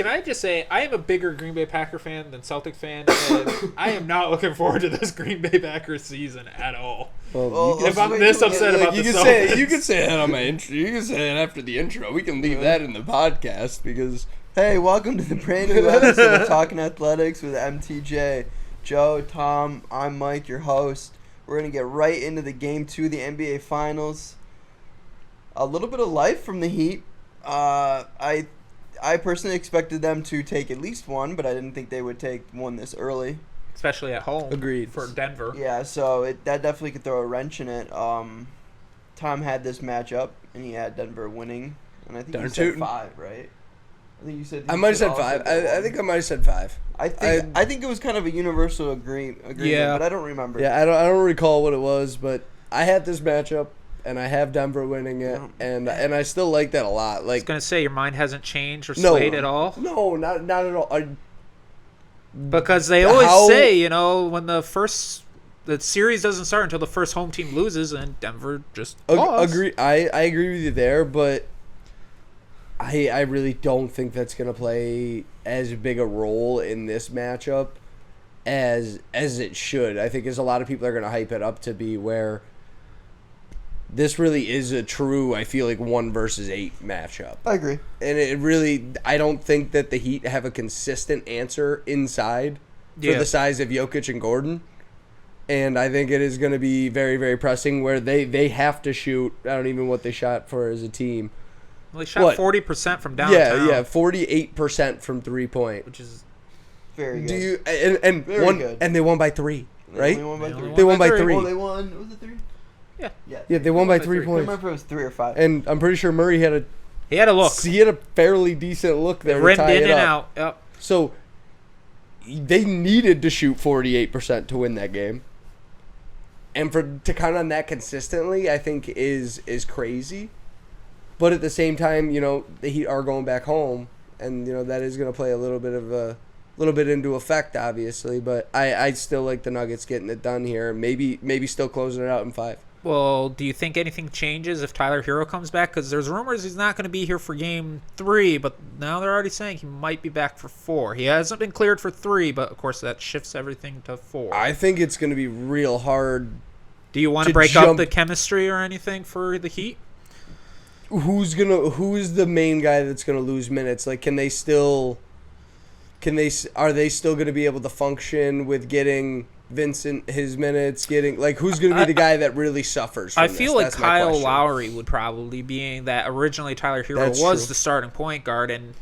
Can I just say, I am a bigger Green Bay Packer fan than Celtic fan, and I am not looking forward to this Green Bay Packers season at all. Well, if I'm this upset about the Celtics. You can say that on my intro. You can say it after the intro. We can leave that in the podcast because... Hey, welcome to the brand new episode of Talking Athletics with MTJ. Joe, Tom, I'm Mike, your host. We're going to get right into the Game 2 of the NBA Finals. A little bit of life from the Heat. I personally expected them to take at least one, but I didn't think they would take one this early. Especially at home. Agreed. For Denver. Yeah, so that definitely could throw a wrench in it. Tom had this matchup, and he had Denver winning. And I think you said 5, right? I think you said... I might have said 5. I think I might have said 5. I think it was kind of a universal agreement, but I don't remember. Yeah, I don't recall what it was, but I had this matchup, and I have Denver winning it, and I still like that a lot. Like, I was going to say, your mind hasn't changed or swayed at all? No, not at all. Because they always say, when the series doesn't start until the first home team loses, and Denver just lost. Agree. I agree with you there, but I really don't think that's going to play as big a role in this matchup as it should. I think as a lot of people are going to hype it up to be, where this really is a true, I feel like, 1 versus 8 matchup. I agree. And I don't think that the Heat have a consistent answer inside for the size of Jokic and Gordon. And I think it is going to be very, very pressing, where they have to shoot. I don't even know what they shot for as a team. Well, they shot 40% from downtown. Yeah, 48% from 3-point, which is very good. Do you good. And they won by 3, right? They won by 3. They won by 3. Oh, they won. Was it 3? Yeah. Yeah, they won by 3 points. I remember if it was 3 or 5. And I'm pretty sure Murray had a look. He had a fairly decent look there. Rimmed to tie in it and up. out. Yep. So they needed to shoot 48% to win that game. And to count on that consistently, I think is crazy. But at the same time, the Heat are going back home, and that is going to play a little bit into effect, obviously. But I still like the Nuggets getting it done here. Maybe still closing it out in 5. Well, do you think anything changes if Tyler Hero comes back? Because there's rumors he's not going to be here for Game 3, but now they're already saying he might be back for 4. He hasn't been cleared for 3, but of course that shifts everything to 4. I think it's going to be real hard. Do you want to break up the chemistry or anything for the Heat? Who's the main guy that's gonna lose minutes? Like, are they still gonna be able to function with getting Vincent his minutes? Who's gonna be the guy that really suffers from I feel like Kyle Lowry would probably, being that originally Tyler Hero was the starting point guard, and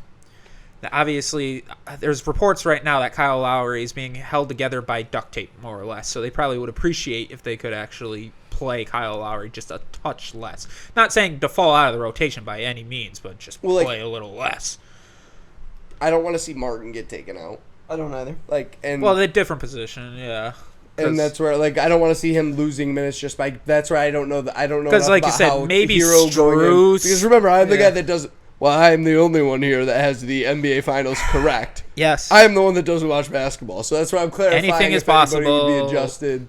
obviously there's reports right now that Kyle Lowry is being held together by duct tape, more or less. So they probably would appreciate if they could actually play Kyle Lowry just a touch less. Not saying to fall out of the rotation by any means, but just play a little less. I don't want to see Martin get taken out. I don't either. They're different position, yeah. And that's where, I don't want to see him losing minutes just by. That's where I don't know. Because, like you said, maybe Strus. Because remember, I'm the guy that does. Well, I'm the only one here that has the NBA Finals correct. Yes. I am the one that doesn't watch basketball, so that's why I'm clarifying. Anything is possible. Can be adjusted.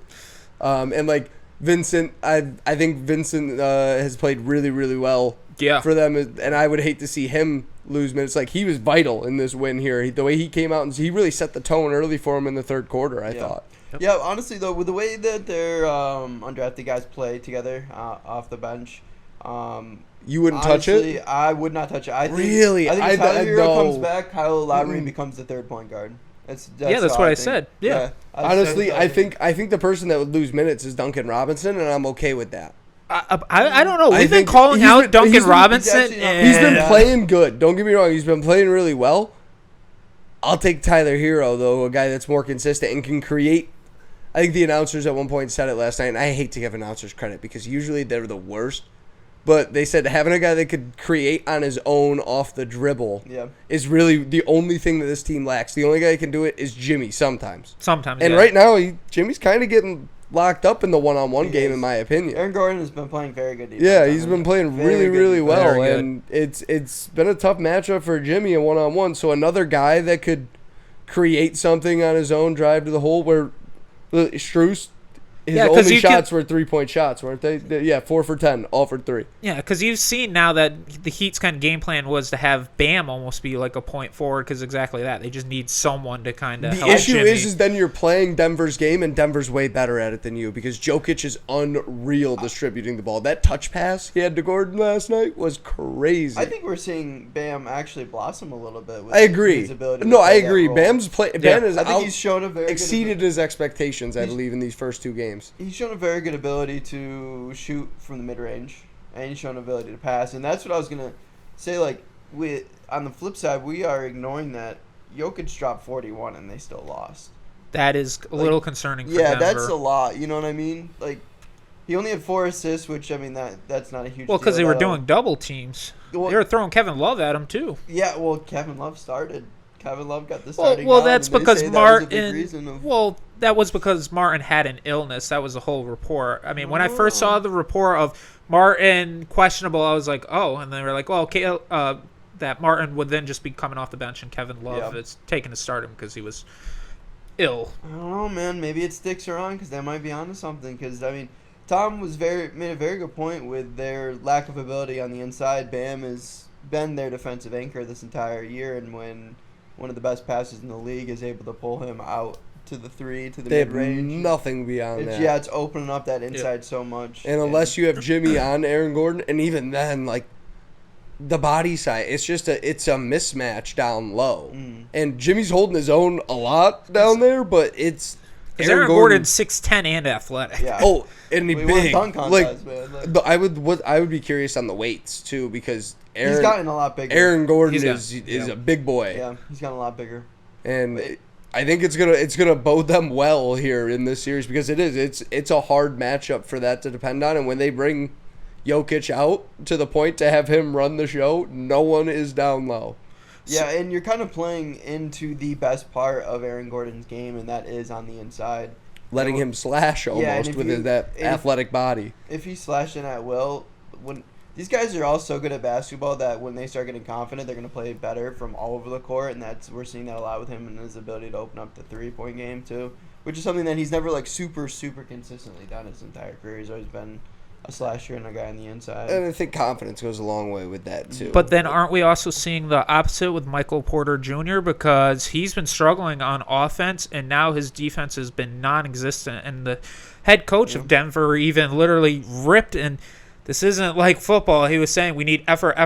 And Vincent, I think Vincent has played really, really well for them, and I would hate to see him lose minutes. He was vital in this win here. The way he came out, and he really set the tone early for him in the third quarter, I thought. Yep. Yeah, honestly, though, with the way that their undrafted guys play together off the bench, you wouldn't touch it? I would not touch it. I think if Tyler Hero comes back, Kyle Lowry becomes the third point guard. That's what I said. Yeah. Honestly, I think the person that would lose minutes is Duncan Robinson, and I'm okay with that. I don't know. We've been calling out Duncan Robinson. He's been playing good. Don't get me wrong. He's been playing really well. I'll take Tyler Hero, though, a guy that's more consistent and can create. I think the announcers at one point said it last night, and I hate to give announcers credit because usually they're the worst. But they said having a guy that could create on his own off the dribble is really the only thing that this team lacks. The only guy that can do it is Jimmy sometimes. And right now, Jimmy's kind of getting locked up in the one-on-one game, in my opinion. Aaron Gordon has been playing very good defense. Yeah, he's been playing really, really well. And it's been a tough matchup for Jimmy in one-on-one. So another guy that could create something on his own, drive to the hole, where Strus His only shots were 3-point shots, weren't they? Yeah, 4 for 10, all for 3. Yeah, because you've seen now that the Heat's kind of game plan was to have Bam almost be like a point forward, because exactly that. They just need someone to kind of help The issue Jimmy. is then you're playing Denver's game, and Denver's way better at it than you, because Jokic is unreal distributing the ball. That touch pass he had to Gordon last night was crazy. I think we're seeing Bam actually blossom a little bit. With I agree. His ability No, to I play that agree. role. Bam is I think he's shown a very exceeded his expectations, I believe, in these first 2 games. He's shown a very good ability to shoot from the mid-range, and he's shown ability to pass, and that's what I was gonna say. Like, on the flip side, we are ignoring that Jokic dropped 41 and they still lost. That is a little concerning for Denver. Denver. That's a lot. You know what I mean? Like, he only had 4 assists, which I mean that's not a huge. Well, because deal they were at doing all. double teams. Well, They were throwing Kevin Love at him too. Yeah, well, Kevin Love started. Kevin Love got the starting. Well, nod, that's and they because say that was a big Martin. reason of- Well, that was because Martin had an illness. That was the whole report. I mean, when I first saw the report of Martin questionable, I was like, oh, and they were like, well, okay, that Martin would then just be coming off the bench, and Kevin Love is taking to start him because he was ill. I don't know, man. Maybe it sticks around because they might be onto something. Because I mean, Tom made a very good point with their lack of ability on the inside. Bam has been their defensive anchor this entire year, and when one of the best passes in the league is able to pull him out to the 3, to the mid-range. Nothing beyond that. Yeah, it's opening up that inside so much. And unless you have Jimmy on Aaron Gordon, and even then, like, the body side, it's a mismatch down low. And Jimmy's holding his own a lot down there, but it's Aaron Gordon's 6'10" and athletic. Yeah. Oh, and he big. Dunk contest, like, man. I would be curious on the weights too, because He's gotten a lot bigger. Aaron Gordon is a big boy. Yeah, he's gotten a lot bigger. And I think it's gonna bode them well here in this series, because it's a hard matchup for that to depend on, and when they bring Jokic out to the point to have him run the show, no one is down low. Yeah, and you're kind of playing into the best part of Aaron Gordon's game, and that is on the inside. Letting him slash almost with that athletic body. If he's slashing at will, when these guys are all so good at basketball that when they start getting confident, they're going to play better from all over the court, and we're seeing that a lot with him and his ability to open up the 3-point game too, which is something that he's never like super consistently done his entire career. He's always been a slasher and a guy on the inside. And I think confidence goes a long way with that too. But then aren't we also seeing the opposite with Michael Porter Jr., because he's been struggling on offense and now his defense has been non-existent, and the head coach of Denver even literally ripped, and this isn't like football. He was saying we need effort.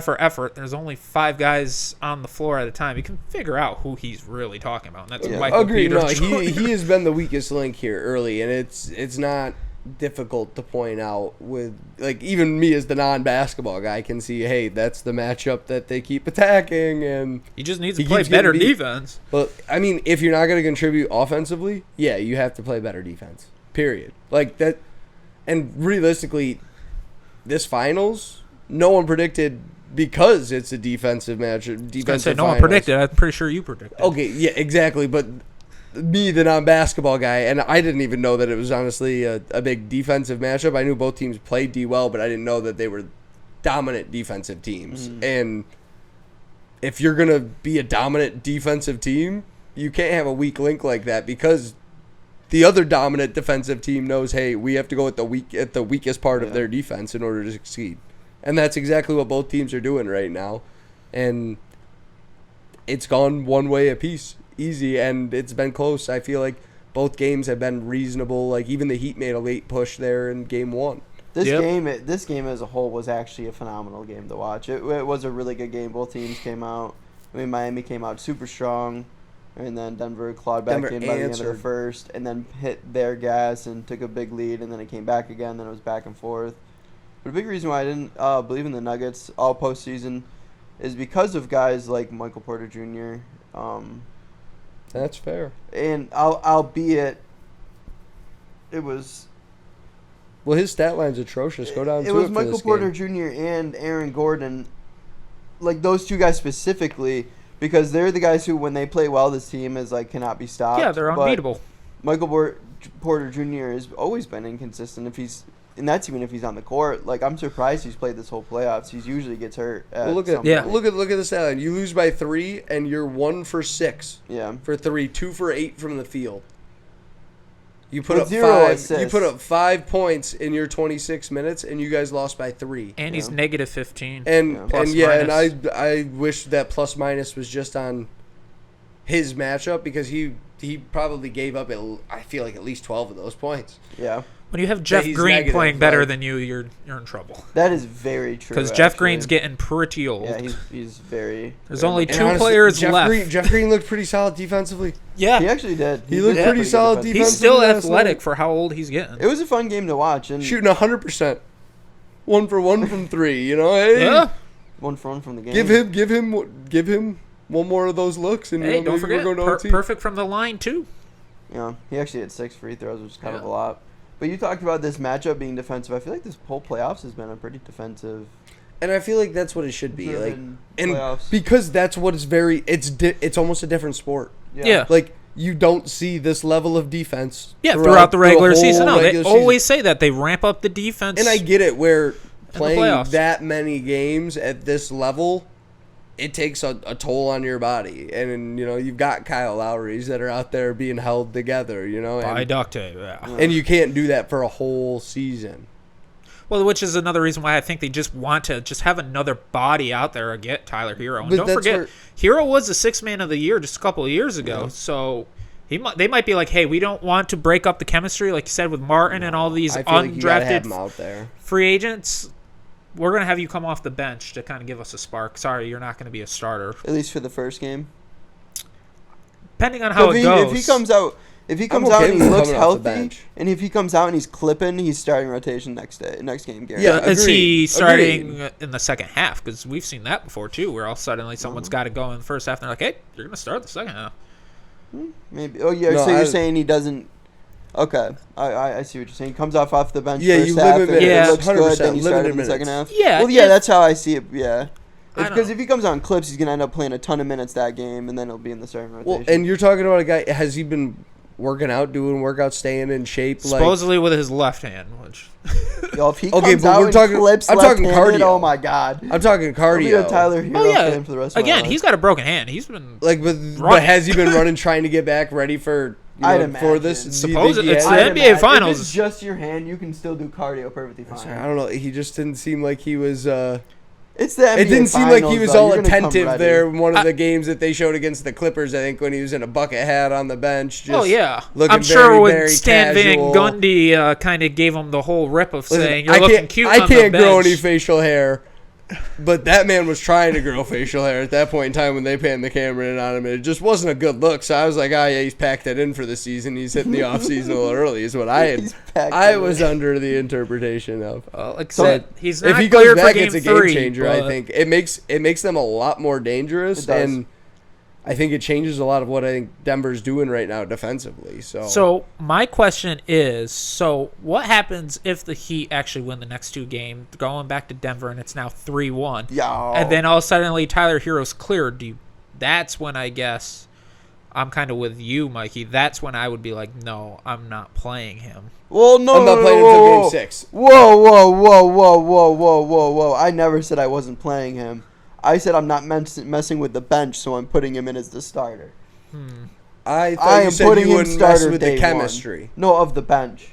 There's only 5 guys on the floor at a time. You can figure out who he's really talking about, and that's Michael Porter Jr. He has been the weakest link here early, and it's not difficult to point out with, like, even me as the non-basketball guy can see, hey, that's the matchup that they keep attacking, and he just needs to play better defense. But I mean, if you're not going to contribute offensively, yeah, you have to play better defense. Period. Like that. And realistically, this finals, no one predicted, because it's a defensive match. No one predicted. I'm pretty sure you predicted. Okay, yeah, exactly, but me, the non-basketball guy, and I didn't even know that it was honestly a big defensive matchup. I knew both teams played D well, but I didn't know that they were dominant defensive teams. And if you're going to be a dominant defensive team, you can't have a weak link like that, because the other dominant defensive team knows, hey, we have to go at the weakest part of their defense in order to succeed. And that's exactly what both teams are doing right now. And it's gone one way apiece. Easy, and it's been close. I feel like both games have been reasonable. Like, even the Heat made a late push there in game 1. This game as a whole was actually a phenomenal game to watch. It was a really good game. Both teams came out. I mean, Miami came out super strong, and then Denver clawed back in by the end of the first, and then hit their gas and took a big lead, and then it came back again. Then it was back and forth. But a big reason why I didn't believe in the Nuggets all postseason is because of guys like Michael Porter Jr. That's fair. And albeit it was... Well, his stat line's atrocious. Go down to it. It was Michael Porter Jr. and Aaron Gordon, like those two guys specifically, because they're the guys who, when they play well, this team is like cannot be stopped. Yeah, they're unbeatable. Michael Porter Jr. has always been inconsistent. And that's even if he's on the court. Like, I'm surprised he's played this whole playoffs. He usually gets hurt. Look at the stat line. You lose by 3, and you're 1 for 6. Yeah. For 3, 2 for 8 from the field. You put up 5. You put up 5 points in your 26 minutes, and you guys lost by 3. And he's negative 15. And I wish that plus minus was just on his matchup because he probably gave up. I feel like at least 12 of those points. Yeah. When you have Jeff Green playing better than you, you're in trouble. That is very true. Because Jeff Green's getting pretty old. Yeah, he's very. There's only 2 players left. Jeff Green looked pretty solid defensively. Yeah, he actually did. He looked pretty solid defensively. He's still athletic for how old he's getting. It was a fun game to watch and shooting 100%, 1 for 1 from 3. You know, hey, yeah, 1 for 1 from the game. Give him one more of those looks, and hey, don't forget, perfect from the line too. Yeah, he actually had 6 free throws, which is kind of a lot. But you talked about this matchup being defensive. I feel like this whole playoffs has been a pretty defensive. And I feel like that's what it should be. Like, and because that's what it's very. It's almost a different sport. Yeah. Like you don't see this level of defense. Yeah, throughout the regular season. No, they always say that they ramp up the defense. And I get it. Where playing that many games at this level, it takes a toll on your body. And, you've got Kyle Lowry's that are out there being held together, by duct tape, yeah. And you can't do that for a whole season. Well, which is another reason why I think they just want to just have another body out there and get Tyler Hero. And don't forget, Hero was the 6th man of the year just a couple of years ago. Yeah. So they might be like, hey, we don't want to break up the chemistry, like you said, with Martin and all these undrafted out there. Free agents. We're going to have you come off the bench to kind of give us a spark. Sorry, you're not going to be a starter. At least for the first game. Depending on how it goes. If he comes out and he looks healthy, and if he comes out and he's clipping, he's starting rotation next game, Gary. Yeah, is he starting in the second half? Because we've seen that before, too, where all suddenly someone's got to go in the first half, and they're like, hey, you're going to start the second half. Maybe. Oh, yeah, so you're saying he doesn't... Okay, I see what you're saying. He comes off the bench first half, and it looks good, then you start him in the second half. Yeah. Well, yeah, that's how I see it, yeah. Because if he comes on clips, he's going to end up playing a ton of minutes that game, and then he'll be in the starting rotation. Well, and you're talking about a guy, has he been working out, doing workouts, staying in shape? Supposedly with his left hand, which... Yo, if he comes out and clips I'm talking cardio. Oh, my God. I'm talking cardio. I'll be a Tyler Hero fan for the rest of my life. Again, he's got a broken hand. He's been but has he been running, trying to get back ready for... for this, supposedly it's the NBA Finals. If it's just your hand, you can still do cardio perfectly fine. I don't know. He just didn't seem like he was. It's the NBA It didn't seem Finals, like he was all attentive there in one of the games that they showed against the Clippers. I think when he was in a bucket hat on the bench. Just I'm sure when Stan Van Gundy kind of gave him the whole rip of saying, "You're looking cute." I can't grow any facial hair. But that man was trying to grow facial hair at that point in time when they panned the camera in on him. And it just wasn't a good look. So I was like, yeah, he's packed that in for the season. He's hitting the offseason a little early is what I was under the interpretation of. Like I said, he's not if he goes back, it's a game changer, I think. It makes them a lot more dangerous. And I think it changes a lot of what I think Denver's doing right now defensively. So my question is, what happens if the Heat actually win the next 2 games, going back to Denver, and it's now 3-1? Yeah. And then all of a sudden Tyler Hero's cleared. That's when I guess I'm kind of with you, Mikey. That's when I would be like, no, I'm not playing him. Well, no, I'm not playing until Game 6. Whoa. I never said I wasn't playing him. I said I'm not messing with the bench, so I'm putting him in as the starter. I thought you said you wouldn't mess with the chemistry. No, of the bench.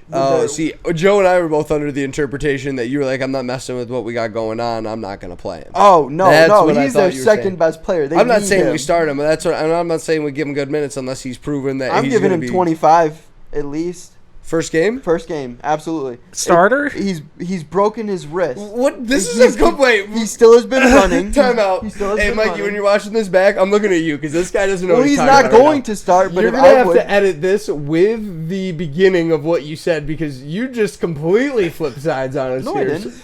See, Joe and I were both under the interpretation that you were like, I'm not messing with what we got going on. I'm not going to play him. Oh, no, he's their second best player. I'm not saying we start him, but I'm not saying we give him good minutes unless he's proven that I'm giving him 25 at least. First game? First game, absolutely. Starter? He's broken his wrist. What? This is a complaint. He still has been running. Time out. Hey, Mikey, when you're watching this back, I'm looking at you because this guy doesn't know what he's talking about. Well, he's not going to start, but you're going to have to edit this with the beginning of what you said because you just completely flipped sides on us here. I didn't.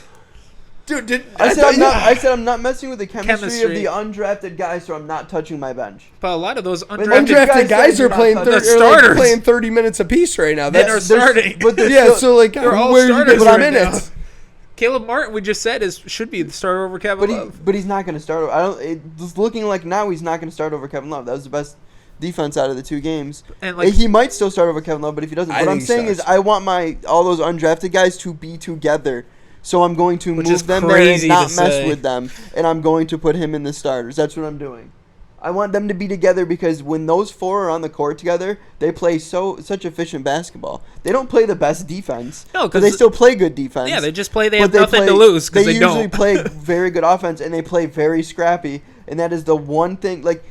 Dude, I said I'm not messing with the chemistry of the undrafted guys, so I'm not touching my bench. But a lot of those undrafted guys are playing 30 minutes apiece right now. They're starting. But so like they're all where you get right minutes? Now. Caleb Martin, we just said, should be the starter over Kevin Love. But he's not going to start. It's looking like now he's not going to start over Kevin Love. That was the best defense out of the 2 games. And he might still start over Kevin Love, but if he doesn't, what I'm saying is I want all those undrafted guys to be together. So I'm going to move them there and not mess with them, and I'm going to put him in the starters. That's what I'm doing. I want them to be together because when those four are on the court together, they play such efficient basketball. They don't play the best defense, but they still play good defense. Yeah, they just play. They have nothing to lose because they usually don't. play very good offense, and they play very scrappy. And that is the one thing. Like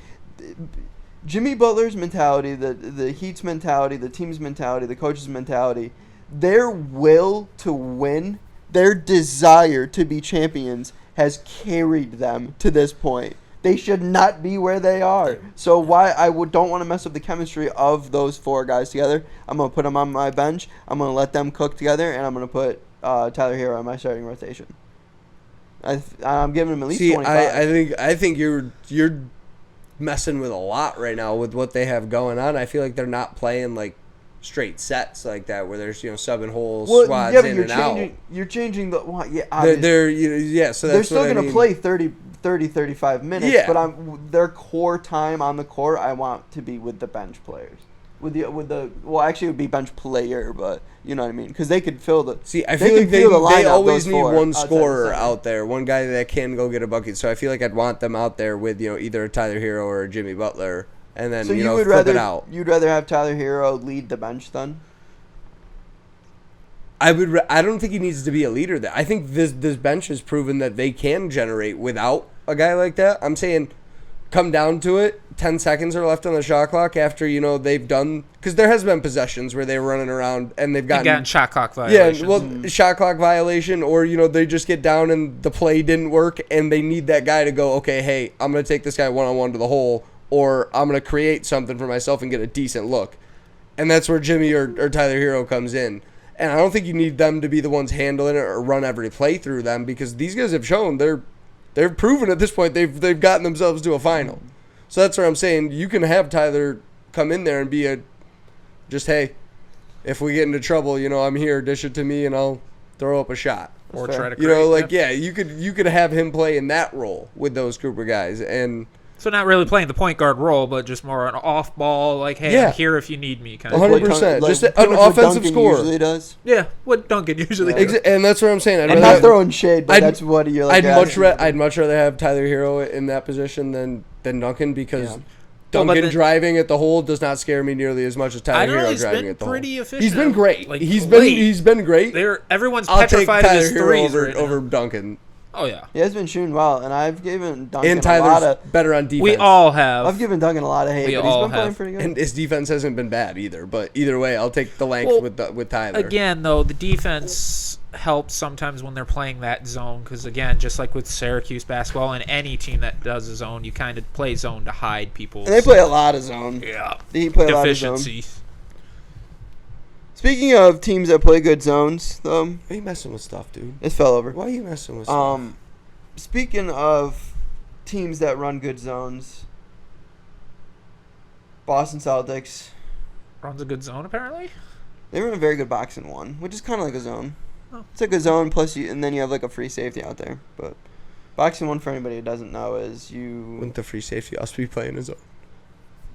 Jimmy Butler's mentality, the Heat's mentality, the team's mentality, the coach's mentality, their will to win, their desire to be champions has carried them to this point. They should not be where they are. So why don't want to mess up the chemistry of those four guys together. I'm going to put them on my bench. I'm going to let them cook together, and I'm going to put Tyler Hero on my starting rotation. I'm giving him at least 25. I think you're messing with a lot right now with what they have going on. I feel like they're not playing like straight sets like that where there's subbing whole squads in and out. You're changing the so they're still going to play 35 minutes, but their core time on the court I want to be with the bench players. Actually it would be bench player, but you know what I mean, because they could fill the. See, I feel like they always need one scorer out there, one guy that can go get a bucket. So I feel like I'd want them out there with either a Tyler Hero or a Jimmy Butler, and then flip it out. You'd rather have Tyler Hero lead the bench then? I don't think he needs to be a leader. I think this bench has proven that they can generate without a guy like that. I'm saying, come down to it, 10 seconds are left on the shot clock after they've done, because there has been possessions where they're running around and they've gotten shot clock violation. Shot clock violation, or they just get down and the play didn't work and they need that guy to go, okay, hey, I'm gonna take this guy one-on-one to the hole, or I'm gonna create something for myself and get a decent look, and that's where Jimmy or Tyler Hero comes in. And I don't think you need them to be the ones handling it or run every play through them, because these guys have shown they're proven at this point they've gotten themselves to a final. So that's where I'm saying you can have Tyler come in there and be hey, if we get into trouble, I'm here, dish it to me and I'll throw up a shot. Or try to you could have him play in that role with those group of guys. And so not really playing the point guard role, but just more an off ball, like, hey, I'm here if you need me kind of 100%. Just an offensive scorer. Usually does. Yeah, what Duncan usually does. And that's what I'm saying. I'm not throwing shade, but that's what you're like. I'd much rather have Tyler Hero in that position than Duncan, because Duncan driving at the hole does not scare me nearly as much as Tyler Hero driving at the hole. Pretty efficient. He's been great. Like, he's been great. Everyone's petrified of his threes over Duncan. Oh, yeah. He has been shooting well, and I've given Duncan and Tyler's better on defense. We all have. I've given Duncan a lot of hate, but he's been playing pretty good. And his defense hasn't been bad either, but either way, I'll take the length with Tyler. Again, though, the defense helps sometimes when they're playing that zone, because, again, just like with Syracuse basketball and any team that does a zone, you kind of play zone to hide people's... And they play a lot of zone. Yeah. They play a lot of zone. Speaking of teams that play good zones, though... Why are you messing with stuff, dude? It fell over. Why are you messing with stuff? Speaking of teams that run good zones, Boston Celtics... Runs a good zone, apparently? They run a very good boxing one, which is kind of like a zone. Oh. It's like a zone, plus and then you have like a free safety out there. But boxing one, for anybody who doesn't know, is you... Wouldn't the free safety also be playing a zone?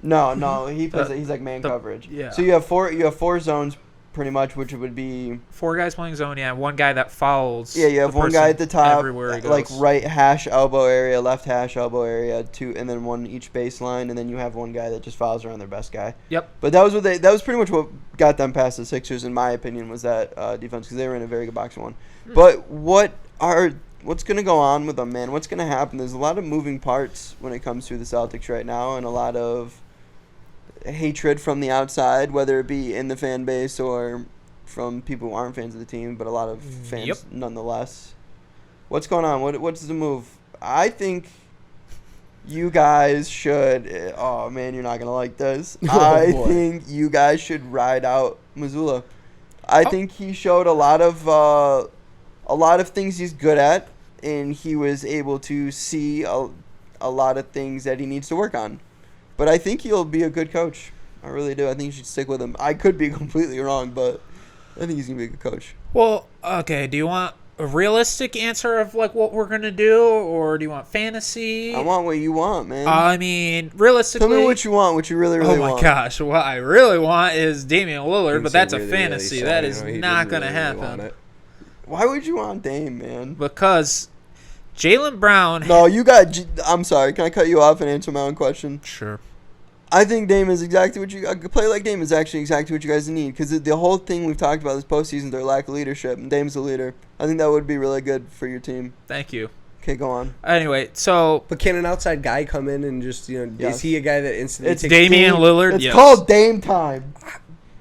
No, he plays. He's like man coverage. Yeah. So you have four zones, pretty much, which would be 4 guys playing zone. Yeah, one guy that follows. Yeah, you have one guy at the top, everywhere he goes. like right hash elbow area, left hash elbow area, 2, and then one each baseline, and then you have one guy that just follows around their best guy. Yep. But that was pretty much what got them past the Sixers, in my opinion, was that defense, because they were in a very good boxing one. But what's going to go on with them, man? What's going to happen? There's a lot of moving parts when it comes to the Celtics right now, and a lot of hatred from the outside, whether it be in the fan base or from people who aren't fans of the team, but a lot of fans nonetheless. What's going on? What's the move? I think you guys should... Oh, man, you're not going to like this. I think you guys should ride out Mazzulla. I think he showed a lot of things he's good at, and he was able to see a lot of things that he needs to work on. But I think he'll be a good coach. I really do. I think you should stick with him. I could be completely wrong, but I think he's going to be a good coach. Well, okay. Do you want a realistic answer of like what we're going to do, or do you want fantasy? I want what you want, man. I mean, realistically... Tell me what you want, what you really want. Oh, my gosh. What I really want is Damian Lillard, but that's a fantasy. That is not going to happen. Why would you want Dame, man? Because... Jaylen Brown. No, I'm sorry. Can I cut you off and answer my own question? Sure. I think Dame is exactly what a play like Dame is actually exactly what you guys need, because the whole thing we've talked about this postseason, their lack of leadership, and Dame's the leader. I think that would be really good for your team. Thank you. Okay, go on. Anyway, so. But can an outside guy come in and just, Yes. is he a guy that instantly It's Damian Lillard. It's called Dame time.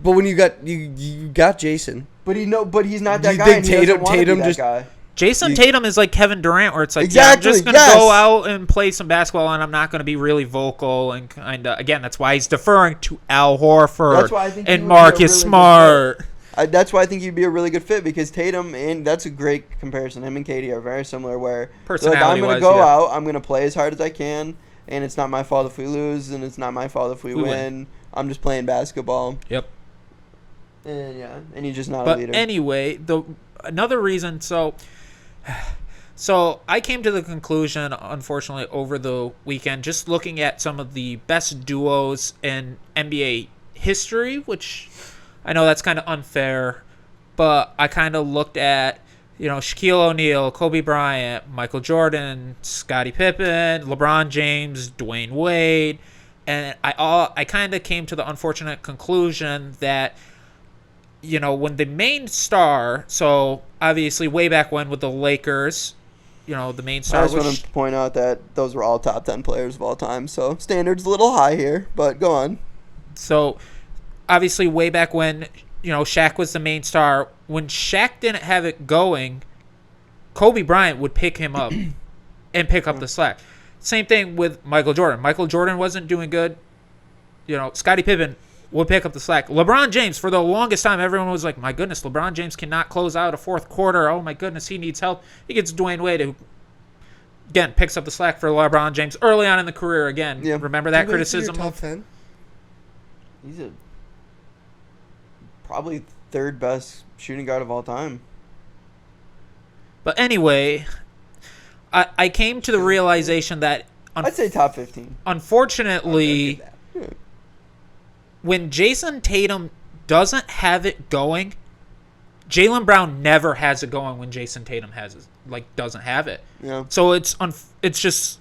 But when you got Jason. But he's not Do that you guy. think And he doesn't want to be Tatum that just- guy. Jason Tatum is like Kevin Durant, where it's like, Exactly, I'm just going to yes. go out and play some basketball, and I'm not going to be really vocal. And kind of, again, that's why he's deferring to Al Horford That's why I think he and would be a Marcus really good Smart. That's why I think he'd be a really good fit, because Tatum, and that's a great comparison. Him and Katie are very similar, where they're like, I'm going to go out, I'm going to play as hard as I can, and it's not my fault if we lose, and it's not my fault if we win. I'm just playing basketball. Yep. And he's just not a leader. But anyway, another reason, so I came to the conclusion, unfortunately, over the weekend, just looking at some of the best duos in NBA history, which I know that's kind of unfair, but I kind of looked at, Shaquille O'Neal, Kobe Bryant, Michael Jordan, Scottie Pippen, LeBron James, Dwayne Wade, and I kind of came to the unfortunate conclusion that, when the main star, so obviously way back when with the Lakers, the main star I just want to point out that those were all top 10 players of all time, so standard's a little high here, but go on. So, obviously way back when, Shaq was the main star, when Shaq didn't have it going, Kobe Bryant would pick him up and pick up the slack. Same thing with Michael Jordan. Michael Jordan wasn't doing good. Scottie Pippen would pick up the slack. LeBron James, for the longest time, everyone was like, my goodness, LeBron James cannot close out a fourth quarter. Oh, my goodness, he needs help. He gets Dwayne Wade, who, again, picks up the slack for LeBron James early on in the career again. Yeah. Remember that criticism? Top 10? He's probably third best shooting guard of all time. But anyway, I came to the realization that I'd say top 15. Unfortunately, when Jason Tatum doesn't have it going, Jaylen Brown never has it going when Jason Tatum doesn't have it. Yeah. So it's just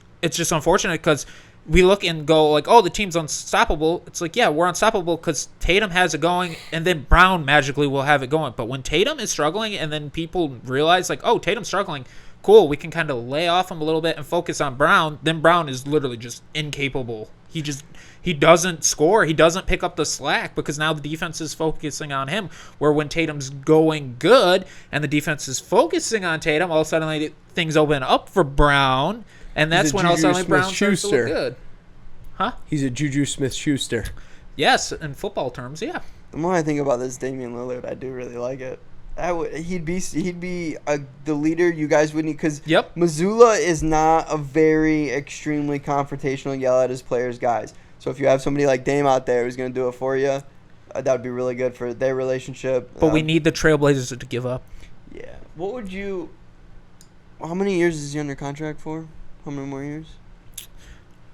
unfortunate, because we look and go like, oh, the team's unstoppable. It's like, yeah, we're unstoppable because Tatum has it going, and then Brown magically will have it going. But when Tatum is struggling, and then people realize like, oh, Tatum's struggling, cool, we can kind of lay off him a little bit and focus on Brown. Then Brown is literally just incapable. He doesn't score. He doesn't pick up the slack, because now the defense is focusing on him. Where when Tatum's going good and the defense is focusing on Tatum, all of a sudden things open up for Brown, and that's when all of a sudden Brown starts to look good. Huh? He's a Juju Smith-Schuster. Yes, in football terms, yeah. The more I think about this Damian Lillard, I do really like it. He'd be the leader you guys would need, because Yep. Missoula is not a very extremely confrontational, yell at his players guys. So if you have somebody like Dame out there who's going to do it for you, that would be really good for their relationship. But we need the Trailblazers to give up. Yeah. What would you? How many years is he under contract for? How many more years?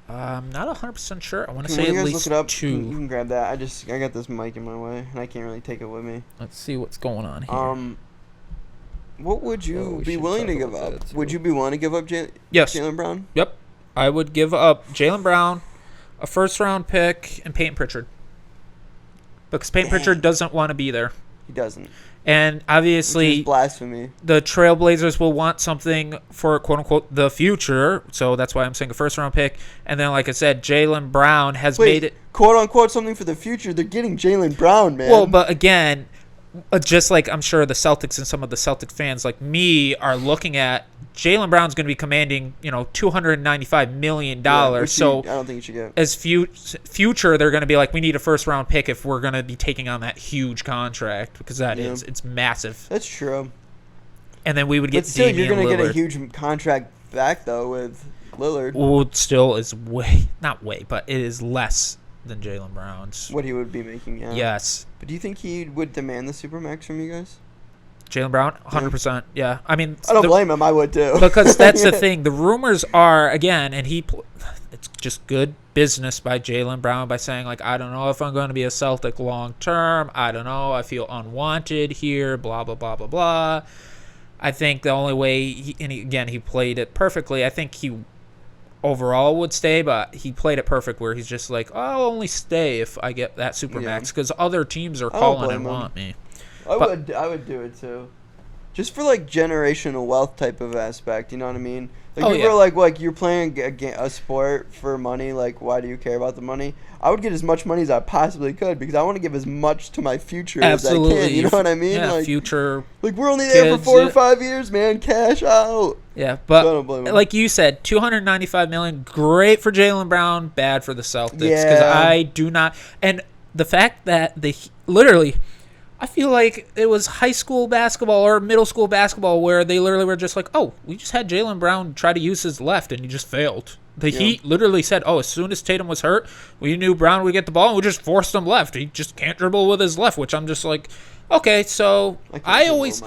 I'm not 100% sure. I want to When say you at guys least look it up, 2. You can grab that. I got this mic in my way, and I can't really take it with me. Let's see what's going on here. What would you we be should willing to talk give about up? that, too. Would you be willing to give up Yes. Jaylen Brown? Yep. I would give up Jaylen Brown, a first-round pick, and Peyton Pritchard. Because Peyton Pritchard doesn't want to be there. He doesn't. And obviously, Which is blasphemy. the Trailblazers will want something for quote-unquote the future. So that's why I'm saying a first-round pick. And then, like I said, Jaylen Brown has made it. Quote unquote something for the future. They're getting Jaylen Brown, man. Well, but again, just like I'm sure the Celtics and some of the Celtic fans like me are looking at, Jaylen Brown's going to be commanding, $295 million. So I don't think you should get. as future, they're going to be like, we need a first-round pick if we're going to be taking on that huge contract, because it's massive. That's true. And then we would get But still, Damian you're going to get a Lillard. huge contract back, though, with Lillard. Well, it still is not way, but it is less than Jaylen Brown's. What he would be making, yeah. Yes. But do you think he would demand the Supermax from you guys? Jaylen Brown, 100%. Yeah. I mean, I don't blame him. I would, too. because that's the thing. The rumors are, again, and it's just good business by Jaylen Brown by saying, like, I don't know if I'm going to be a Celtic long term. I don't know. I feel unwanted here, blah, blah, blah, blah, blah. I think the only way, he played it perfectly. I think he overall would stay, but he played it perfect where he's just like, oh, I'll only stay if I get that Supermax because other teams are calling and want me. I would do it too. Just for like generational wealth type of aspect, you know what I mean? Like people are like you're playing a sport for money. Like, why do you care about the money? I would get as much money as I possibly could because I want to give as much to my future as I can. You know what I mean? Yeah, like, future. Like we're only there for 4 or 5 years, man. Cash out. Yeah, but like you said, $295 million, great for Jaylen Brown, bad for the Celtics because I do not. And the fact that they literally. I feel like it was high school basketball or middle school basketball where they literally were just like, oh, we just had Jaylen Brown try to use his left, and he just failed. The Heat literally said, oh, as soon as Tatum was hurt, we knew Brown would get the ball, and we just forced him left. He just can't dribble with his left, which I'm just like, okay, so I always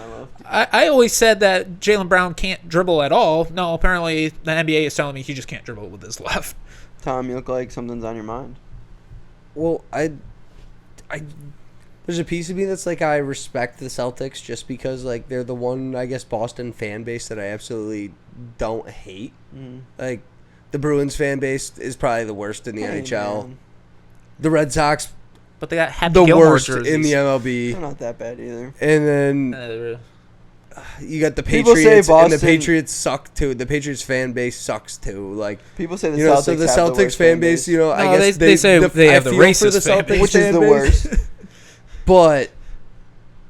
said that Jaylen Brown can't dribble at all. No, apparently the NBA is telling me he just can't dribble with his left. Tom, you look like something's on your mind. Well, there's a piece of me that's like I respect the Celtics just because like they're the one, I guess, Boston fan base that I absolutely don't hate. Like the Bruins fan base is probably the worst in the NHL. Man. The Red Sox, but they got Happy the Gilmore worst jerseys in the MLB. They're not that bad either. And then you got the People Patriots, say Boston, and the Patriots suck too. The Patriots fan base sucks too. Like people say the Celtics, so the Celtics fan base, you know, I guess they say they have the racist fan base, which is the worst. But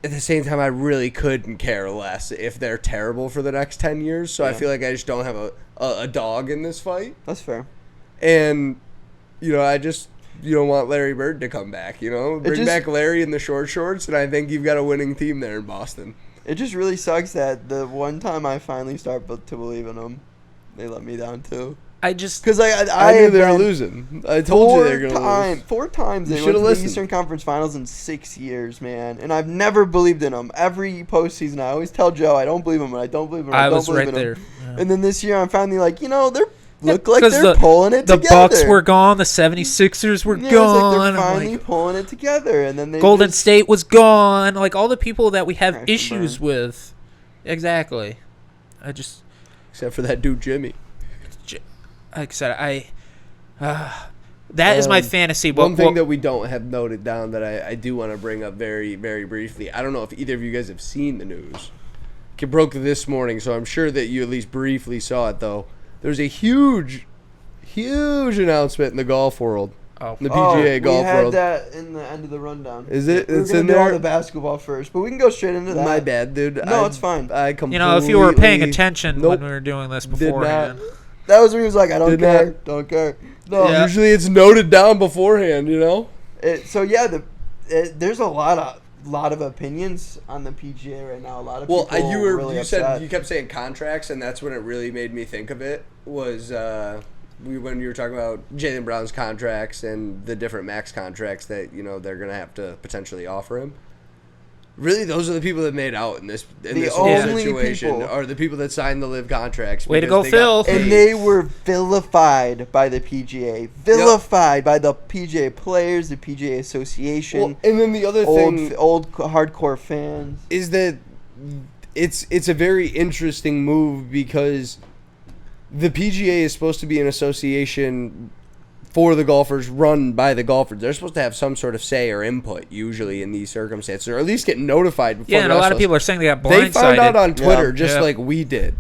at the same time, I really couldn't care less if they're terrible for the next 10 years. So I feel like I just don't have a dog in this fight. That's fair. And, you know, I just, want Larry Bird to come back, Bring back Larry in the short shorts, and I think you've got a winning team there in Boston. It just really sucks that the one time I finally start to believe in them, they let me down too. Because I knew they were losing. I told you they were going to lose. 4 times they went to the Eastern Conference Finals in 6 years, man. And I've never believed in them. Every postseason, I always tell Joe, I don't believe in them, I don't believe in them, I don't believe in them. Yeah. And then this year, I'm finally like, they're they're pulling it together. The Bucks were gone. The 76ers were gone. They're finally pulling it together. And then Golden State was gone. Like, all the people that we have issues with. Exactly. Except for that dude, Jimmy. Like I said, that is my fantasy. But one thing that we don't have noted down that I do want to bring up very, very briefly. I don't know if either of you guys have seen the news. It broke this morning, so I'm sure that you at least briefly saw it, though. There's a huge announcement in the golf world. Oh. The PGA golf world. We had that in the end of the rundown. Is it? It's in there. We're going to do all the basketball first, but we can go straight into that. My bad, dude. No, it's fine. I completely... if you were paying attention when we were doing this beforehand. That was when he was like, I don't care. Don't care. No. Yeah. Usually it's noted down beforehand, there's a lot of opinions on the PGA right now. A lot of people really upset. You kept saying contracts, and that's when it really made me think of it, was when you were talking about Jaylen Brown's contracts and the different max contracts that, they're going to have to potentially offer him. Really, those are the people that made out in this situation are the people that signed the live contracts. Way to go, Phil! And they were vilified by the PGA, by the PGA players, the PGA Association. Well, and then the other thing, old hardcore fans, is that it's a very interesting move because the PGA is supposed to be an association for the golfers, run by the golfers. They're supposed to have some sort of say or input usually in these circumstances, or at least get notified before. Yeah, and a lot of people are saying they got blindsided. They found out on Twitter like we did.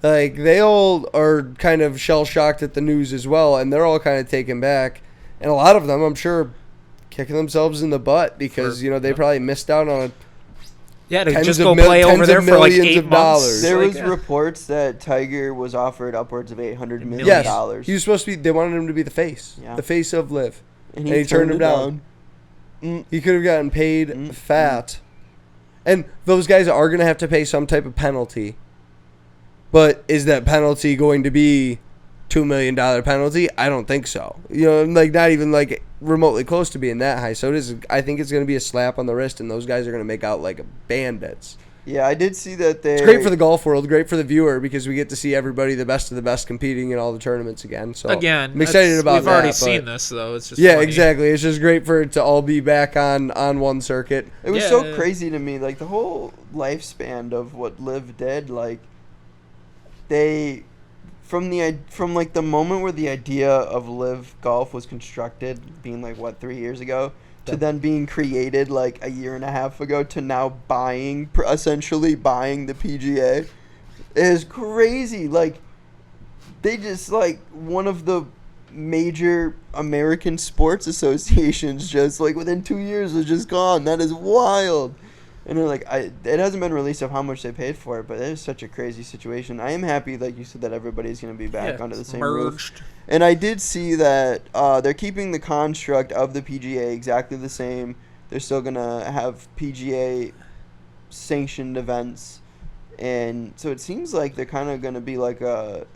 Like, they all are kind of shell-shocked at the news as well, and they're all kind of taken back. And a lot of them, I'm sure, kicking themselves in the butt because, they probably missed out on to just go play over there for like 8 months. There was reports that Tiger was offered upwards of $800 million. Yes, he was supposed to be. They wanted him to be the face of Live, and he turned him down. He could have gotten paid fat, and those guys are going to have to pay some type of penalty. But is that penalty going to be $2 million penalty? I don't think so. Not even remotely close to being that high. So I think it's going to be a slap on the wrist, and those guys are going to make out like bandits. Yeah, I did see that It's great for the golf world, great for the viewer, because we get to see everybody, the best of the best, competing in all the tournaments again. So again, I'm excited about that. We've already seen this, though. It's just yeah, funny. exactly. It's just great for it to all be back on one circuit. It was so crazy to me, like the whole lifespan of what Liv did. Like they, from like the moment where the idea of Liv Golf was constructed, being like 3 years ago, to then being created like a year and a half ago, to now essentially buying the PGA, is crazy. Like they just like one of the major American sports associations just like within 2 years was just gone. That is wild. And they're like, it hasn't been released of how much they paid for it, but it is such a crazy situation. I am happy, like you said, that everybody's going to be back under the same roof. And I did see that they're keeping the construct of the PGA exactly the same. They're still going to have PGA sanctioned events. And so it seems like they're kind of going to be like a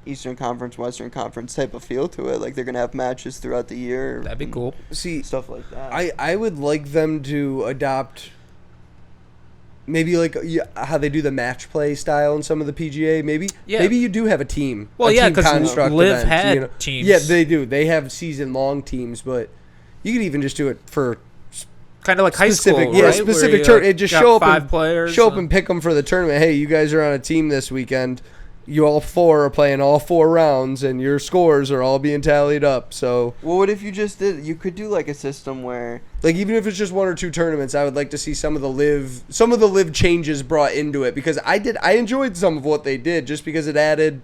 Eastern Conference, Western Conference type of feel to it. Like they're going to have matches throughout the year. That'd be cool. See, stuff like that. I would like them to adopt maybe like how they do the match play style in some of the PGA. Maybe you do have a team. Well, a team because Liv had teams. Yeah, they do. They have season-long teams, but you could even just do it for kind of like high school, right? Specific tournament. Just show up and pick them for the tournament. Hey, you guys are on a team this weekend. You all four are playing all 4 rounds, and your scores are all being tallied up. So, well, what if you just did? You could do like a system where, like, even if it's just 1 or 2 tournaments, I would like to see some of the live changes brought into it, because I enjoyed some of what they did, just because it added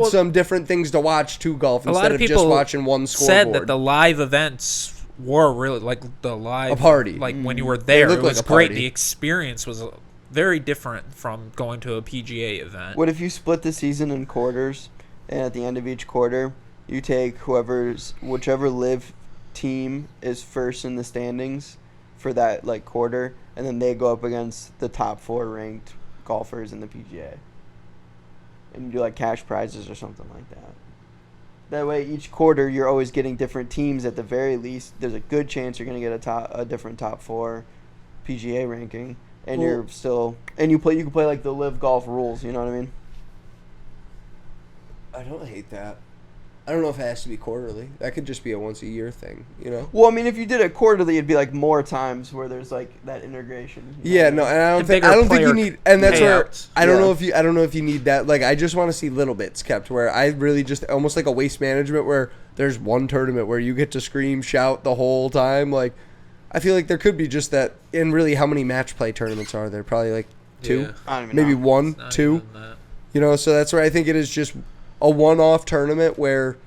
some different things to watch to golf instead of just watching one scoreboard. Said that the live events were really like the live a party. Like when you were there, it was great. The experience was very different from going to a PGA event. What if you split the season in quarters, and at the end of each quarter, you take whichever live team is first in the standings for that like quarter, and then they go up against the top 4 ranked golfers in the PGA, and you do like cash prizes or something like that. That way, each quarter you're always getting different teams. At the very least, there's a good chance you're going to get a different top 4 PGA ranking. And you can play like the live golf rules, you know what I mean? I don't hate that. I don't know if it has to be quarterly. That could just be a once a year thing, you know? Well, I mean, if you did it quarterly, it'd be like more times where there's like that integration. Yeah, no, and I don't think you need, and that's where I don't know if you need that. Like, I just want to see little bits kept where I really just almost like a waste management where there's one tournament where you get to scream, shout the whole time. Like, I feel like there could be just that. And really, how many match play tournaments are there? Probably like 2, Yeah. I don't even maybe know. 1, 2. You know, so that's where I think it is just a one-off tournament where,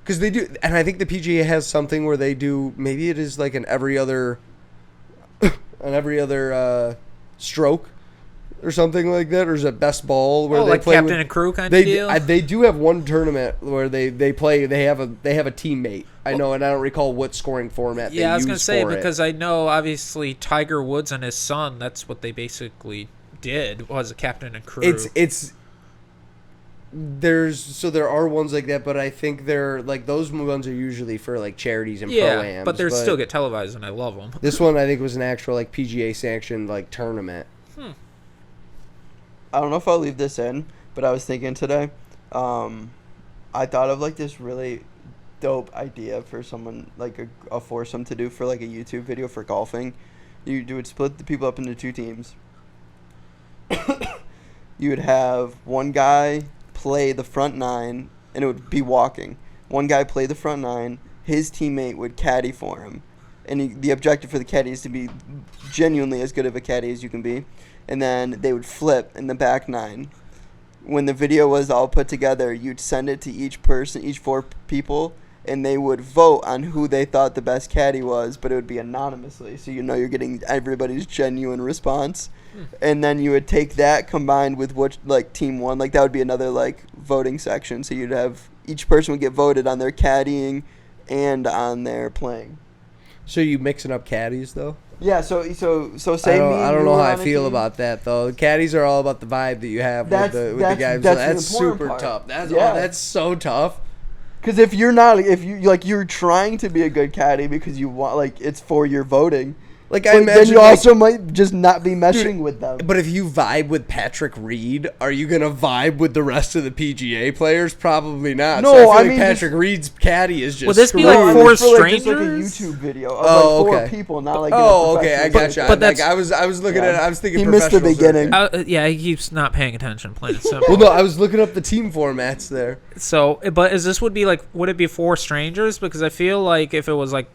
because they do, and I think the PGA has something where they do. Maybe it is like an every other stroke or something like that, or is it best ball where they like play captain and crew kind of deal? They do have one tournament where they play. They have a teammate. I know, and I don't recall what scoring format. Yeah, I was gonna say because I know obviously Tiger Woods and his son. That's what they basically did, was a captain and crew. There are ones like that, but I think they're like those ones are usually for like charities and pro-ams. But they still get televised, and I love them. This one I think was an actual like PGA sanctioned like tournament. I don't know if I'll leave this in, but I was thinking today, I thought of like this really dope idea for someone like a foursome to do for like a YouTube video for golfing. You would split the people up into 2 teams. You would have one guy play the front 9, and it would be walking. One guy play the front 9, his teammate would caddy for him. And the objective for the caddy is to be genuinely as good of a caddy as you can be. And then they would flip in the back 9. When the video was all put together, you'd send it to each person, each 4 people, and they would vote on who they thought the best caddy was, but it would be anonymously, so you know you're getting everybody's genuine response. And then you would take that combined with what like team won, like that would be another like voting section. So you'd have each person would get voted on their caddying and on their playing. So you mixing up caddies though? Yeah, so say I don't know how I feel about that though. Caddies are all about the vibe that you have with the guys. That's super tough. That's so tough. Because you're trying to be a good caddy because you want, like, it's for your voting, Like I imagine, then you also might just not be meshing with them. But if you vibe with Patrick Reed, are you gonna vibe with the rest of the PGA players? Probably not. No, so I feel I like mean, Patrick Reed's caddy is just. Would this be screwed. like No, four it's for, like, just like a strangers? YouTube video of like 4 people, not like. Okay, I got you. But Like, I was looking at it. I was thinking he missed the beginning. Yeah, he keeps not paying attention. Plain and simple. Well, no, I was looking up the team formats there. So, but would it be 4 strangers? Because I feel like if it was like,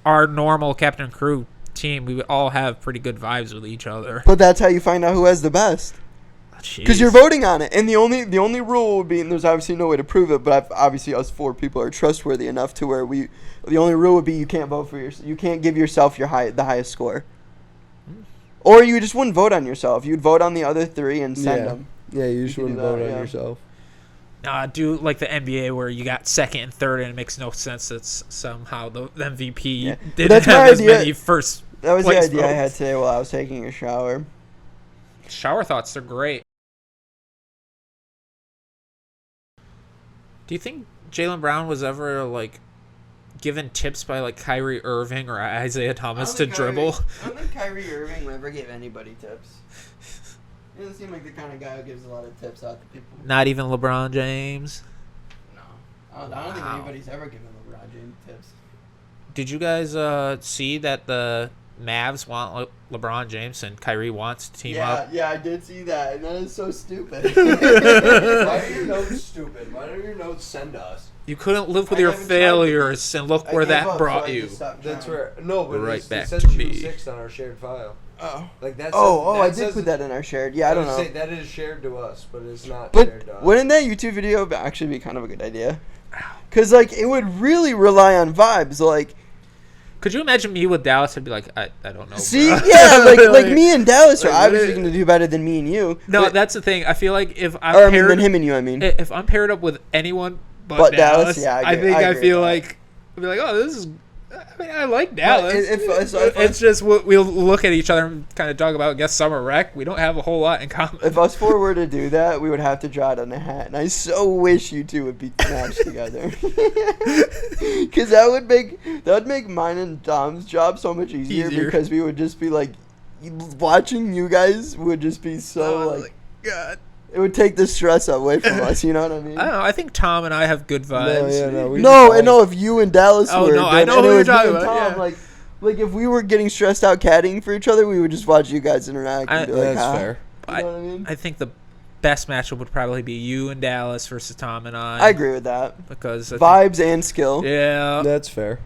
our normal captain and crew team, we would all have pretty good vibes with each other. But that's how you find out who has the best. Because you're voting on it, and the only rule would be, and there's obviously no way to prove it, but obviously us 4 people are trustworthy enough to where the only rule would be you can't vote for you can't give yourself the highest score, or you just wouldn't vote on yourself. You'd vote on the other 3 and send them. Yeah, you just wouldn't vote on yourself. Do like the NBA where you got second and third, and it makes no sense that somehow the MVP didn't have as many first. That was the place idea I had votes. today while I was taking a shower. Shower thoughts are great. Do you think Jaylen Brown was ever like given tips by like Kyrie Irving or Isaiah Thomas to dribble? I don't think Kyrie Irving ever gave anybody tips. He doesn't seem like the kind of guy who gives a lot of tips out to people. Not even LeBron James. No, I don't think anybody's ever given LeBron James tips. Did you guys see that the Mavs want LeBron James and Kyrie wants to team up? Yeah, I did see that, and that is so stupid. Why are your notes stupid? Why don't your notes send us? You couldn't live with your failures, and look where that brought you. That's where but Right back it says to 2 me. 6 on our shared file. Oh. Like that's. I did put that in our shared. Yeah, I don't know. Say that is shared to us, but it's not But shared to us. wouldn't that YouTube video actually be kind of a good idea? Because like it would really rely on vibes. Like, could you imagine me with Dallas? I'd be like, I don't know. see, bro. yeah, like me and Dallas are obviously going to do better than me and you. No, but, that's the thing. I feel like if I'm paired, than him and you, I mean. If I'm paired up with anyone But Dallas, Dallas, yeah, I agree feel with like I'd be like, oh, this is. I mean, I like Dallas. If It's we'll look at each other and kind of talk about, I guess, summer rec. We don't have a whole lot in common. If us 4 were to do that, we would have to draw it on a hat, and I so wish you 2 would be matched together. Because that would make mine and Dom's job so much easier. Because we would just be like, watching you guys would just be so God. It would take the stress away from us. You know what I mean? I don't know. I think Tom and I have good vibes. No, if you and Dallas were, I know who you're talking about. Tom, like if we were getting stressed out caddying for each other, we would just watch you guys interact. And be like, that's fair. You know what I mean? I think the best matchup would probably be you and Dallas versus Tom and I. I agree with that. Because vibes and skill. Yeah, that's fair.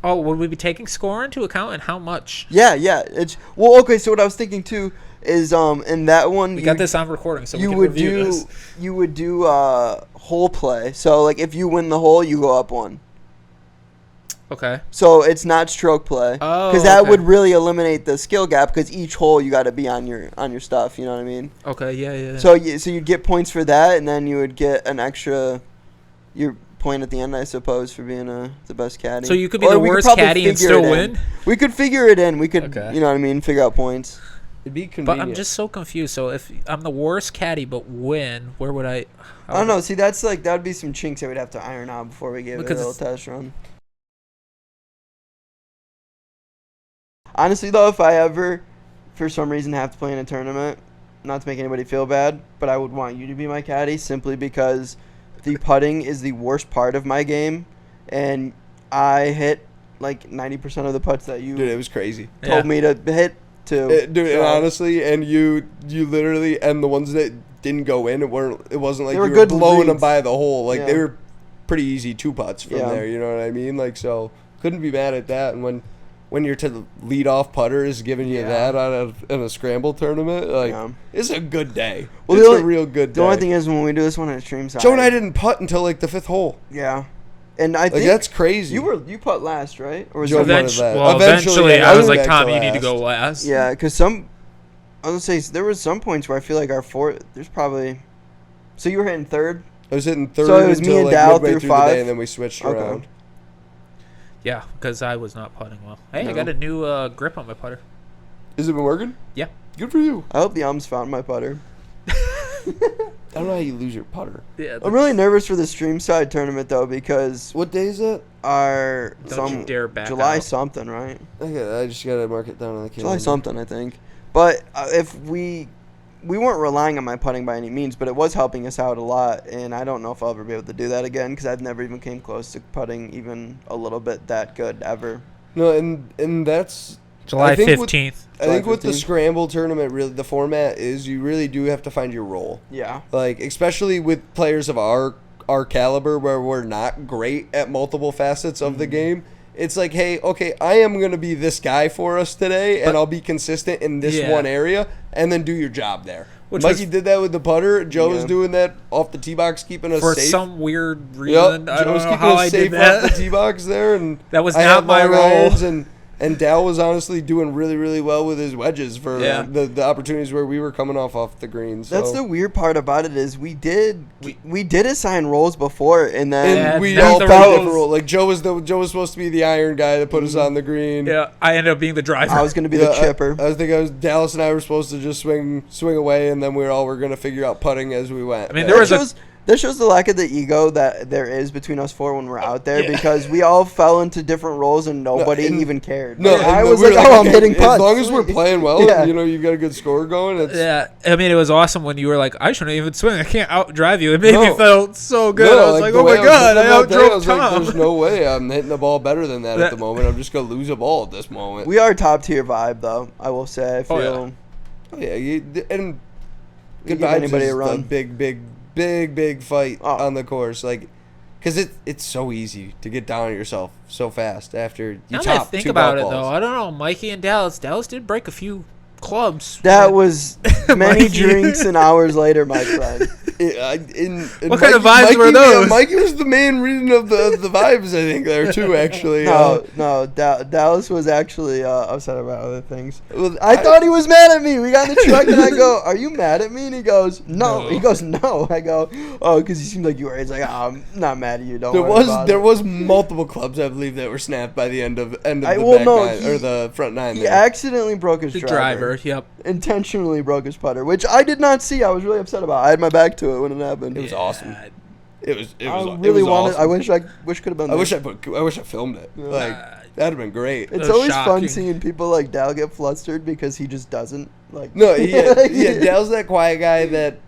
Oh, would we be taking score into account and how much? Yeah. It's okay. So what I was thinking too is in that one we got this on recording, so you we can would review do this. You would do hole play. So like if you win the hole, you go up 1. Okay. So it's not stroke play. Oh, because that would really eliminate the skill gap. Because each hole you got to be on your stuff. You know what I mean? Okay. Yeah. So you'd get points for that, and then you would get an extra your point at the end, I suppose, for being the best caddy. So you could be the worst caddy and still win. We could figure it in. We could, okay. You know what I mean? Figure out points. It'd be convenient. But I'm just so confused. So if I'm the worst caddy but win, where would I? I don't know. See, that's that would be some chinks that we'd have to iron out before we give it a little test run. Honestly, though, if I ever, for some reason, have to play in a tournament, not to make anybody feel bad, but I would want you to be my caddy simply because the putting is the worst part of my game, and I hit like 90% of the putts that you Dude, it was crazy. told me to hit too. Dude, and honestly, and you literally, and the ones that didn't go in, it wasn't like you were blowing them by the hole. Like they were pretty easy 2 putts from there. You know what I mean? Like, so couldn't be mad at that. And when your lead off putter is giving you that in a scramble tournament, like it's a good day. Well, it's a real good day. The only thing is when we do this one at stream side, Joe and I didn't putt until like the 5th hole. Yeah. And I think that's crazy. You putt last, right? Or was eventually I was like, Tom, you need to go last. Yeah, because I was gonna say there was some points where I feel like our 4th. There's probably. So you were hitting 3rd. I was hitting 3rd. So it was me and Dal through 5, and then we switched around. Yeah, because I was not putting well. Hey, I got a new grip on my putter. Has it been working? Yeah. Good for you. I hope the Ums found my putter. I don't know how you lose your putter. Yeah, I'm really nervous for the stream side tournament though because What day is it? Don't you dare back July out. something, right? Okay, I just gotta mark it down on the calendar. July something, I think. But if we weren't relying on my putting by any means, but it was helping us out a lot, and I don't know if I'll ever be able to do that again because I've never even came close to putting even a little bit that good ever. No, and that's July I think 15th. I think July with the 15th. scramble tournament, really the format is you really do have to find your role. Yeah. Like especially with players of our caliber, where we're not great at multiple facets of the game. It's like, hey, okay, I am going to be this guy for us today, and I'll be consistent in this one area, and then do your job there. Mikey did that with the putter. Joe was doing that off the tee box, keeping us For safe. some weird reason. I Joe don't was know keeping how us I safe did off the that. tee box there, and That was I not had my long role. irons, and Dal was honestly doing really, really well with his wedges for the opportunities where we were coming off the green. So. That's the weird part about it is we did assign roles before, and then And we that's all the felt rules. different role. Like Joe was supposed to be the iron guy that put us on the green. Yeah, I ended up being the driver. I was going to be the chipper. I think Dallas and I were supposed to just swing away, and then we all were going to figure out putting as we went. I mean, there was That shows the lack of the ego that there is between us four when we're out there because we all fell into different roles and nobody even cared. No, Like, I and was we were like, oh, I'm okay, hitting putts. as long as we're playing well, Yeah. and, you've got a good score going. It's, Yeah, I mean, it was awesome when you were like, I shouldn't even swing. I can't outdrive you. It made me No. feel so good. No, I was like, the oh way my God, I hitting that day, outdrove was like, Tom. there's no way I'm hitting the ball better than that at the moment. I'm just going to lose a ball at this moment. We are top tier vibe though. I will say. I feel. Oh, Oh, yeah, and Give good vibes anybody is a run. the big fight Oh. on the course. Like, because it's so easy to get down on yourself so fast after you Now that I top think two about it, golf though, balls. I don't know. Mikey and Dallas did break a few clubs. That was many Mikey. drinks and hours later, my friend. What kind of vibes were those? Mikey was the main reason of the vibes, I think, there, too, actually. No, Dallas was actually upset about other things. Well, I thought he was mad at me. We got in the truck and I go, "Are you mad at me?" And he goes, "No." He goes, "No." I go, "Oh, because you seemed like you were." He's like, "Oh, I'm not mad at you. Don't worry about There it." was multiple clubs, I believe, that were snapped by the end of the back nine, or the front nine. He there. accidentally broke his The driver. Yep. Intentionally broke his putter, which I did not see. I was really upset about. I had my back to it when it happened. It was awesome. It was Awesome. I wish could have been. I there. wish I filmed it. Yeah. Like that'd have been great. It's was always shocking. fun seeing people like Dal get flustered because he just doesn't like. No, Dale's that quiet guy that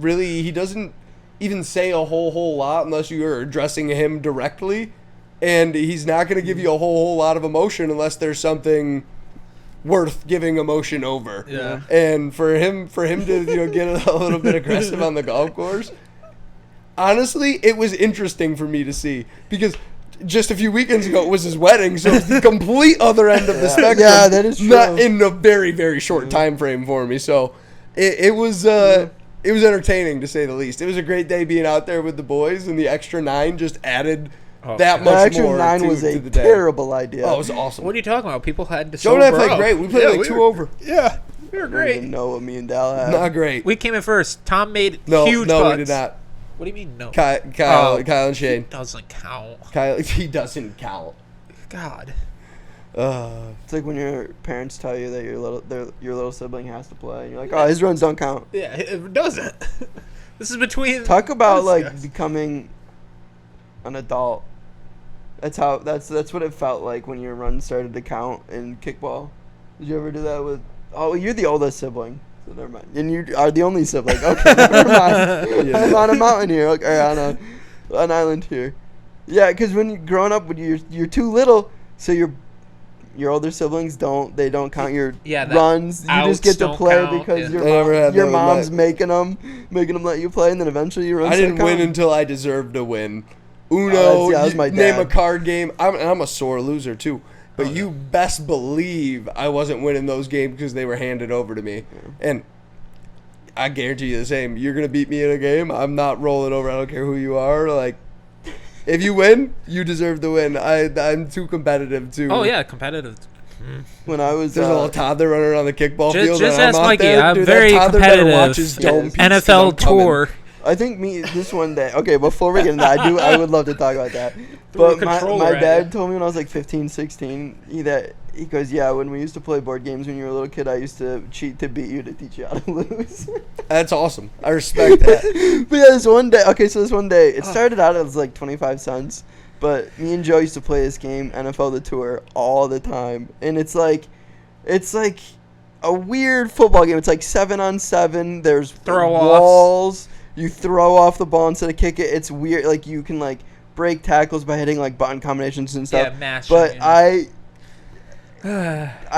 really he doesn't even say a whole lot unless you are addressing him directly, and he's not going to give you a whole lot of emotion unless there's something worth giving emotion over. Yeah. And for him to get a little bit aggressive on the golf course, honestly, it was interesting for me to see because just a few weekends ago it was his wedding, so it's the complete other end of the spectrum. Yeah, that is true. Not in a very, very short time frame for me. So it was entertaining to say the least. It was a great day being out there with the boys, and the extra 9 just added that The much extra more 9 to was a the day. terrible idea. Oh, it was awesome. What are you talking about? People had to Joe and I sober played up. great. We played like 2 over. Yeah, we were I don't great. even know what me and Dal had. Not great. We came in first. Tom made No, huge no, putts. we did not. What do you mean no? Kyle and Shane. Doesn't count. Kyle, he doesn't count. God. It's like when your parents tell you that your little sibling has to play, and you're like, "Oh, his runs don't count." Yeah, it doesn't. This is between. Talk about us like guys. becoming an adult. That's what it felt like when your runs started to count in kickball. Did you ever do that with? Oh, you're the oldest sibling, so never mind. And you are the only sibling. Okay, never mind. I'm on a mountain here, or on an island here. Yeah, because when you're growing up, when you're too little, so your older siblings don't count your runs. You just get to play because your mom's making them let you play, and then eventually your runs. I didn't win count. until I deserved to win. Uno, that was my name dad. a card game. I'm a sore loser too, but you best believe I wasn't winning those games because they were handed over to me. And I guarantee you the same. You're gonna beat me in a game. I'm not rolling over. I don't care who you are. Like, if you win, you deserve to win. I'm too competitive too. Oh yeah, competitive. When I was There's a little toddler running around the kickball field. Just and I'm ask out Mikey. there. I'm Dude, that very toddler better competitive. watch his dome piece 'cause I'm NFL coming. tour. I think this one day. Okay, before we get into that, I would love to talk about that. But my controller at dad you. told me when I was like 15, 16, that He goes, yeah, when we used to play board games when you were a little kid, I used to cheat to beat you to teach you how to lose. That's awesome. I respect that. But yeah, this one day, it started out as like 25 cents, but me and Joe used to play this game, NFL The Tour, all the time. And it's like a weird football game. It's like 7-on-7. There's walls. You throw off the ball instead of kick it. It's weird. Like, you can, like, break tackles by hitting, like, button combinations and stuff. Yeah, mashing. But I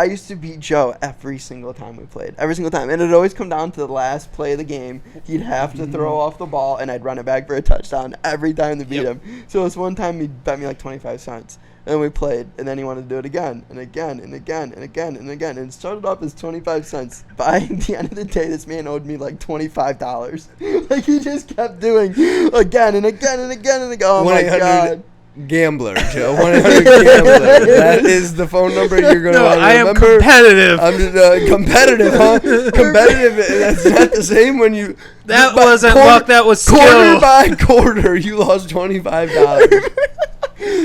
used to beat Joe every single time we played. Every single time. And it would always come down to the last play of the game. He'd have to throw off the ball, and I'd run it back for a touchdown every time to beat him. So this one time, he bet me like 25 cents. And we played, and then he wanted to do it again, and again, and again, and again, and again. And it started off as 25 cents. By the end of the day, this man owed me like $25. Like, he just kept doing again and again and again and again. Oh, my God. Gambler, Joe. 1-800-GAMBLER. That is the phone number you're going to want to remember. I am competitive. I'm just competitive, huh? Competitive. That's not the same when you. That wasn't luck. That was skill. Quarter by quarter, you lost $25.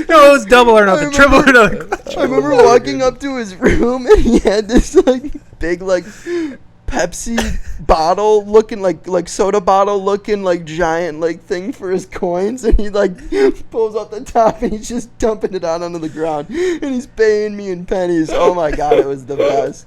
No, it was double or nothing. Triple or nothing. I remember walking up to his room, and he had this like big like Pepsi bottle looking like soda bottle looking like giant like thing for his coins, and he like pulls up the top and he's just dumping it out onto the ground, and he's paying me in pennies. Oh my God, it was the best.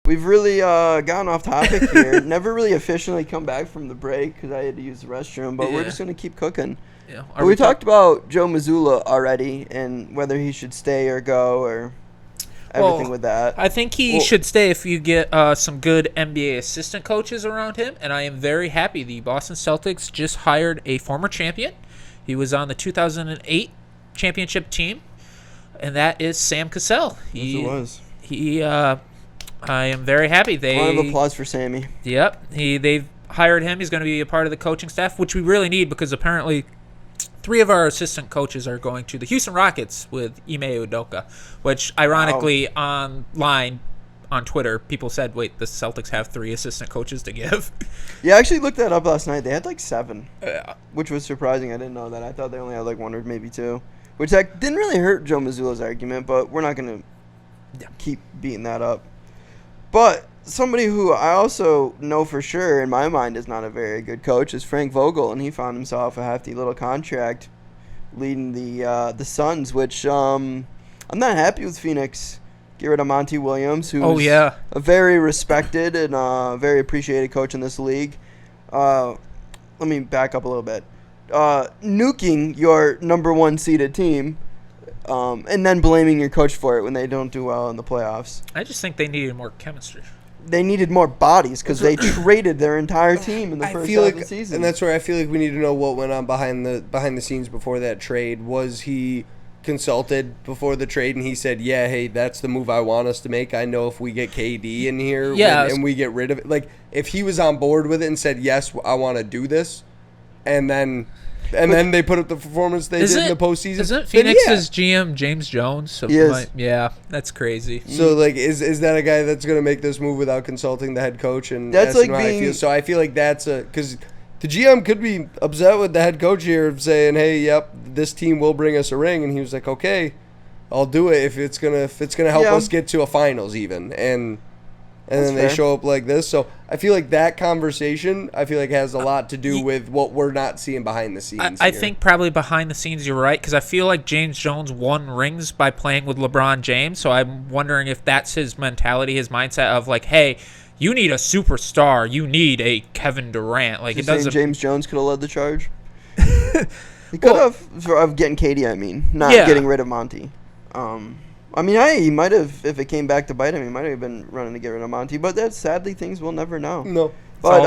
We've really gone off topic here. Never really officially come back from the break because I had to use the restroom, but we're just going to keep cooking. Yeah. But we talked about Joe Mazzulla already and whether he should stay or go or everything with that. I think he should stay if you get some good NBA assistant coaches around him, and I am very happy the Boston Celtics just hired a former champion. He was on the 2008 championship team, and that is Sam Cassell. Yes, it was. I am very happy. Round of applause for Sammy. Yep. They've hired him. He's going to be a part of the coaching staff, which we really need because apparently 3 of our assistant coaches are going to the Houston Rockets with Ime Udoka, which ironically online on Twitter, people said, wait, the Celtics have 3 assistant coaches to give. Yeah, I actually looked that up last night. They had like 7, which was surprising. I didn't know that. I thought they only had like 1 or maybe 2, which that didn't really hurt Joe Mazzulla's argument, but we're not going to keep beating that up. But somebody who I also know for sure in my mind is not a very good coach is Frank Vogel, and he found himself a hefty little contract leading the Suns, which I'm not happy with Phoenix. Get rid of Monty Williams, who's a very respected and very appreciated coach in this league. Let me back up a little bit. Nuking your number 1 seeded team. And then blaming your coach for it when they don't do well in the playoffs. I just think they needed more chemistry. They needed more bodies because they traded their entire team in the first half of the season. And that's where I feel like we need to know what went on behind the scenes before that trade. Was he consulted before the trade and he said, yeah, hey, that's the move I want us to make. I know if we get KD in here and we get rid of it. Like, if he was on board with it and said, yes, I want to do this, and then they put up the performance they did in the postseason. Isn't Phoenix's GM James Jones? So yeah, that's crazy. So, like, is that a guy that's going to make this move without consulting the head coach? And that's like how I feel. So I feel like that's because the GM could be upset with the head coach here saying, hey, yep, this team will bring us a ring. And he was like, okay, I'll do it if it's gonna help us get to a finals even. And then they show up like this. So I feel like that conversation, has a lot to do with what we're not seeing behind the scenes. I think probably behind the scenes you're right, because I feel like James Jones won rings by playing with LeBron James. So I'm wondering if that's his mentality, his mindset of like, hey, you need a superstar. You need a Kevin Durant. Like, it doesn't. James Jones could have led the charge. He could have of getting KD. I mean, not getting rid of Monty. I mean, he might have, if it came back to bite him, he might have been running to get rid of Monty. But that's sadly things we'll never know. No, but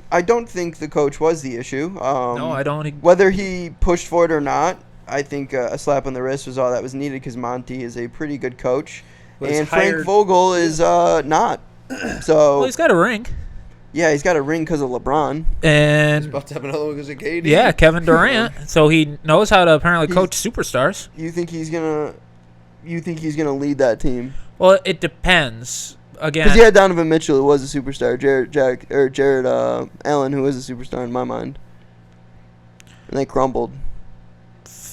I don't think the coach was the issue. No, I don't. Whether he pushed for it or not, I think a slap on the wrist was all that was needed because Monty is a pretty good coach, and Frank Vogel is not. So he's got a ring. Yeah, he's got a ring because of LeBron. And he's about to have another one because of KD. Yeah, Kevin Durant. So he knows how to apparently coach superstars. You think he's gonna lead that team? Well, it depends. Again, because he had Donovan Mitchell, who was a superstar. Jared Allen, who was a superstar in my mind, and they crumbled.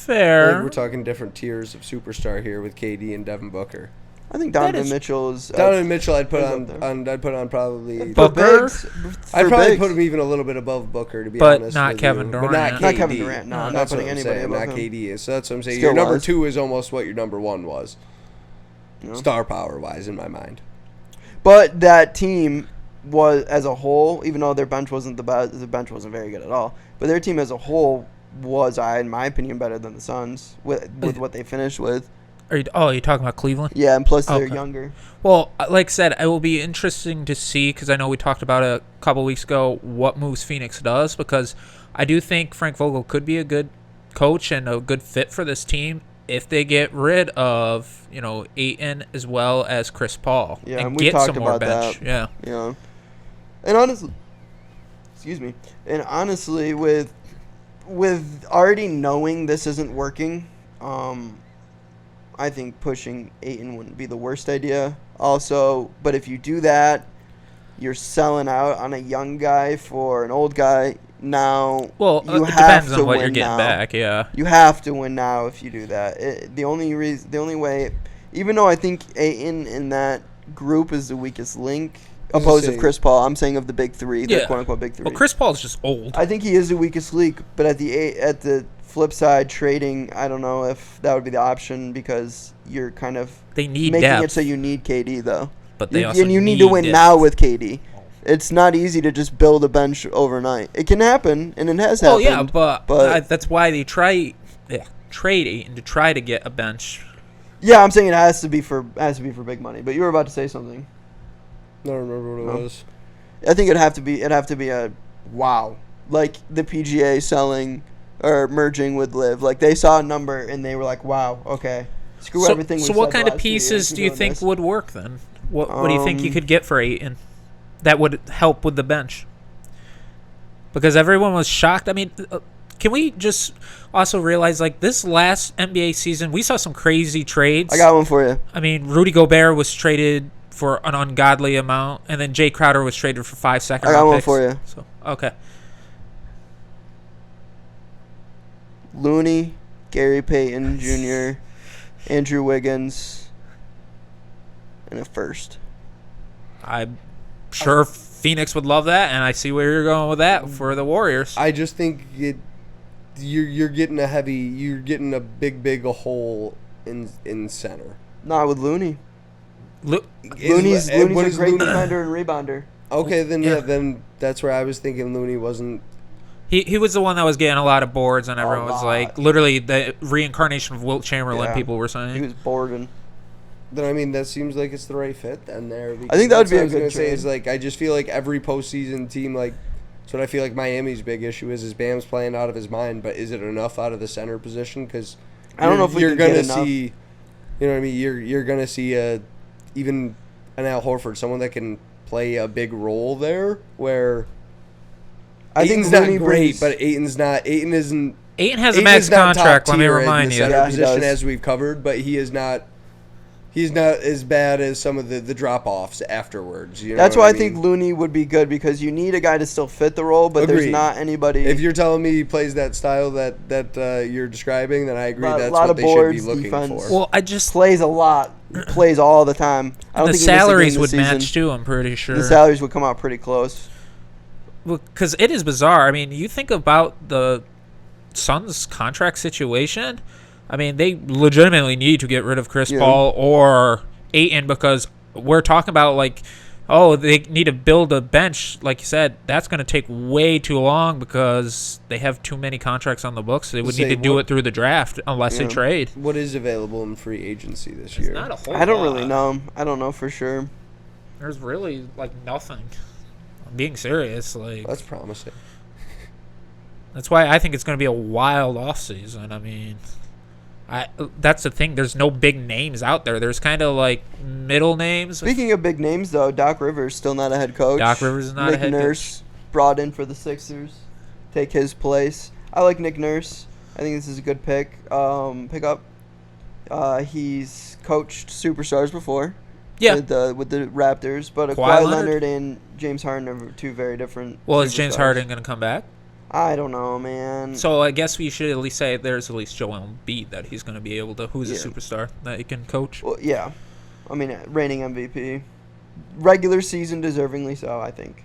fair. We're talking different tiers of superstar here with KD and Devin Booker. I think Donovan Mitchell is. Donovan Mitchell, I'd put on probably Booker. I'd probably put him even a little bit above Booker, to be honest. But not Kevin Durant. But not KD. Not Kevin Durant. No, I'm not That's putting what I'm anybody saying, above not him. KD. So that's what I'm saying. Still Your number was. 2 is almost what your number 1 was, Yeah. star power wise, in my mind. But that team was, as a whole, even though their bench wasn't the best, the bench wasn't very good at all. But their team as a whole was, in my opinion, better than the Suns with what they finished with. You're talking about Cleveland? Yeah, and plus they're Okay. younger. Well, like I said, it will be interesting to see, because I know we talked about it a couple weeks ago, what moves Phoenix does, because I do think Frank Vogel could be a good coach and a good fit for this team if they get rid of, Ayton as well as Chris Paul. Yeah, and and we get talked some more about bench. that. Yeah. Yeah. And honestly, with already knowing this isn't working, I think pushing Ayton wouldn't be the worst idea. Also, but if you do that, you're selling out on a young guy for an old guy. Now, Well, you it have depends to on what win you're getting now. back, yeah. You have to win now if you do that. The only way, even though I think Ayton in that group is the weakest link, opposed to Chris Paul, I'm saying of the big three, the quote-unquote big three. Well, Chris Paul's just old. I think he is the weakest link, but at the flip side, trading, I don't know if that would be the option, because you're kind of They need making depth. it so you need KD, though. But they also and you need need to win depth. now with KD. It's not easy to just build a bench overnight. It can happen, and it has happened. Oh, yeah, but but that's why they trade Ayton to try to get a bench. yeah, I'm saying it has to be for big money. But you were about to say something. I don't remember what it was. I think it'd have to be a wow, like the PGA selling or merging with Live. Like they saw a number and they were like, wow, okay, screw everything. So what kind of pieces do you think would work then? What do you think you could get for Ayton that would help with the bench? Because everyone was shocked. I mean, can we just also realize, like, this last NBA season, we saw some crazy trades. I got one for you. I mean, Rudy Gobert was traded for an ungodly amount, and then Jay Crowder was traded for 5 second round I got one picks. for you. So, okay. Looney, Gary Payton Jr., Andrew Wiggins, and a first. I'm sure Phoenix would love that, and I see where you're going with that for the Warriors. I just think you're getting a big hole in center. Not with Looney. What Looney's a is great Looney? defender and rebounder. Okay, then Yeah. then that's where I was thinking Looney wasn't. He was the one that was getting a lot of boards, and everyone was lot. like, literally the reincarnation of Wilt Chamberlain, Yeah. people were He saying. was boarding. Then I mean that seems like it's the right fit then there. I think that would That's be what a I was good gonna say trade. is like I just feel like every postseason team like that's what I feel like Miami's big issue is Bam's playing out of his mind, but is it enough out of the center position? Because I don't know if we you're could gonna get enough. see, you know what I mean. You're gonna see even an Al Horford, someone that can play a big role there. Where I think Ayton's not Looney great, brings- but Ayton's not. Ayton isn't. Ayton has a Ayton max is not top contract, let me tier in remind the you. center Yeah, he position does. as we've covered, but he is not. He's not as bad as some of the drop offs afterwards. You know That's what why I mean? think Looney would be good, because you need a guy to still fit the role, but there's Agreed. not anybody. If you're telling me he plays that style that you're describing, then I agree. Lot- That's lot what of they should boards, be looking defense. for. Well, I just plays a lot, plays all the time. I don't the think he missed a game salaries this would season. match too. I'm pretty sure. The salaries would come out pretty close. Because it is bizarre. I mean, you think about the Suns' contract situation. I mean, they legitimately need to get rid of Chris Yeah. Paul or Ayton, because we're talking about, like, oh, they need to build a bench. Like you said, that's going to take way too long because they have too many contracts on the books. They would need to do it through the draft unless they Yeah. trade. What is available in free agency this It's year? not a whole I don't lot. really know. I don't know for sure. There's really, like, nothing. I'm being serious. Like, That's promising. that's why I think it's going to be a wild offseason. I mean, that's the thing. There's no big names out there. There's kind of like middle names. Speaking of big names, though, Doc Rivers still not a head coach. Doc Rivers is not Nick a head Nurse brought in for the Sixers, take his place. I like Nick Nurse. I think this is a good pickup. He's coached superstars before. Yeah. With the Raptors, but Kawhi Kawhi Leonard? Leonard and James Harden are two very different. Well, is James superstars. Harden going to come back? I don't know, man. So I guess we should at least say there's at least Joel Embiid that he's going to be able to, who's a superstar that he can coach. Well, yeah. I mean, reigning MVP. Regular season, deservingly so, I think.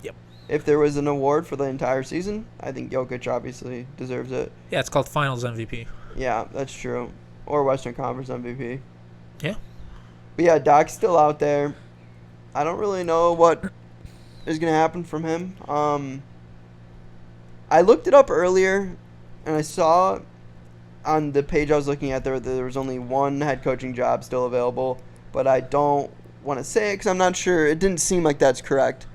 Yep. If there was an award for the entire season, I think Jokic obviously deserves it. Yeah, it's called Finals MVP. Yeah, that's true. Or Western Conference MVP. Yeah. But yeah, Doc's still out there. I don't really know what is going to happen from him. I looked it up earlier, and I saw on the page I was looking at there was only one head coaching job still available, but I don't want to say it because I'm not sure. It didn't seem like that's correct.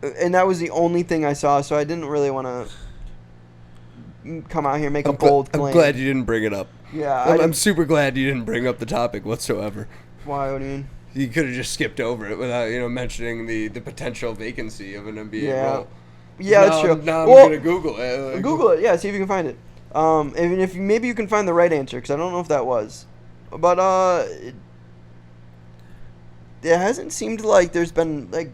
And that was the only thing I saw, so I didn't really want to come out here and make a bold claim. I'm glad you didn't bring it up. Yeah. I'm super glad you didn't bring up the topic whatsoever. Why? What do you mean? You could have just skipped over it without, mentioning the potential vacancy of an NBA role. Yeah, that's true. Now I'm going to Google it. Google it, yeah, see if you can find it. And if maybe you can find the right answer, because I don't know if that was. But it hasn't seemed like there's been, like,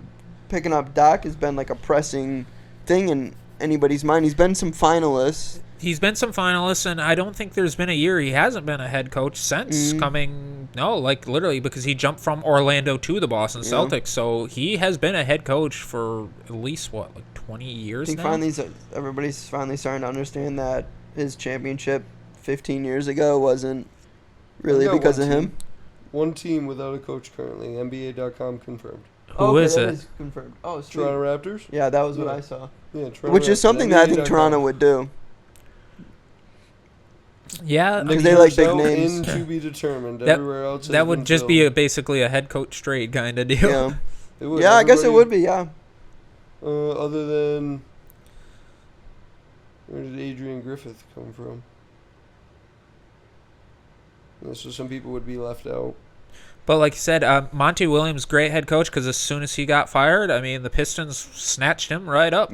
picking up Doc has been, like, a pressing thing in anybody's mind. He's been some finalists. He's been some finalists, and I don't think there's been a year he hasn't been a head coach since coming. No, like literally, because he jumped from Orlando to the Boston Celtics, so he has been a head coach for at least 20 years now. I think everybody's finally starting to understand that his championship 15 years ago wasn't really because of him. One team without a coach currently. NBA.com confirmed. Who is it? Is confirmed. Oh, sweet. Toronto Raptors. Yeah, that was what I saw. Yeah, Toronto Which is Raptors. something that I think Toronto would do. Yeah, because they like big names. In to be determined. Everywhere else that would just be basically a head coach trade kind of deal. Yeah, it would. I guess it would be. Yeah. Other than, where did Adrian Griffith come from? So some people would be left out. But like you said, Monty Williams, great head coach, because as soon as he got fired, I mean, the Pistons snatched him right up.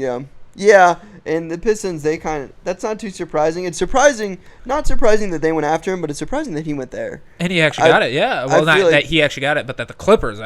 Yeah, and the Pistons, that's not too surprising. It's not surprising that they went after him, but it's surprising that he went there. And he actually got it, yeah. Well, not that he actually got it, but that the Clippers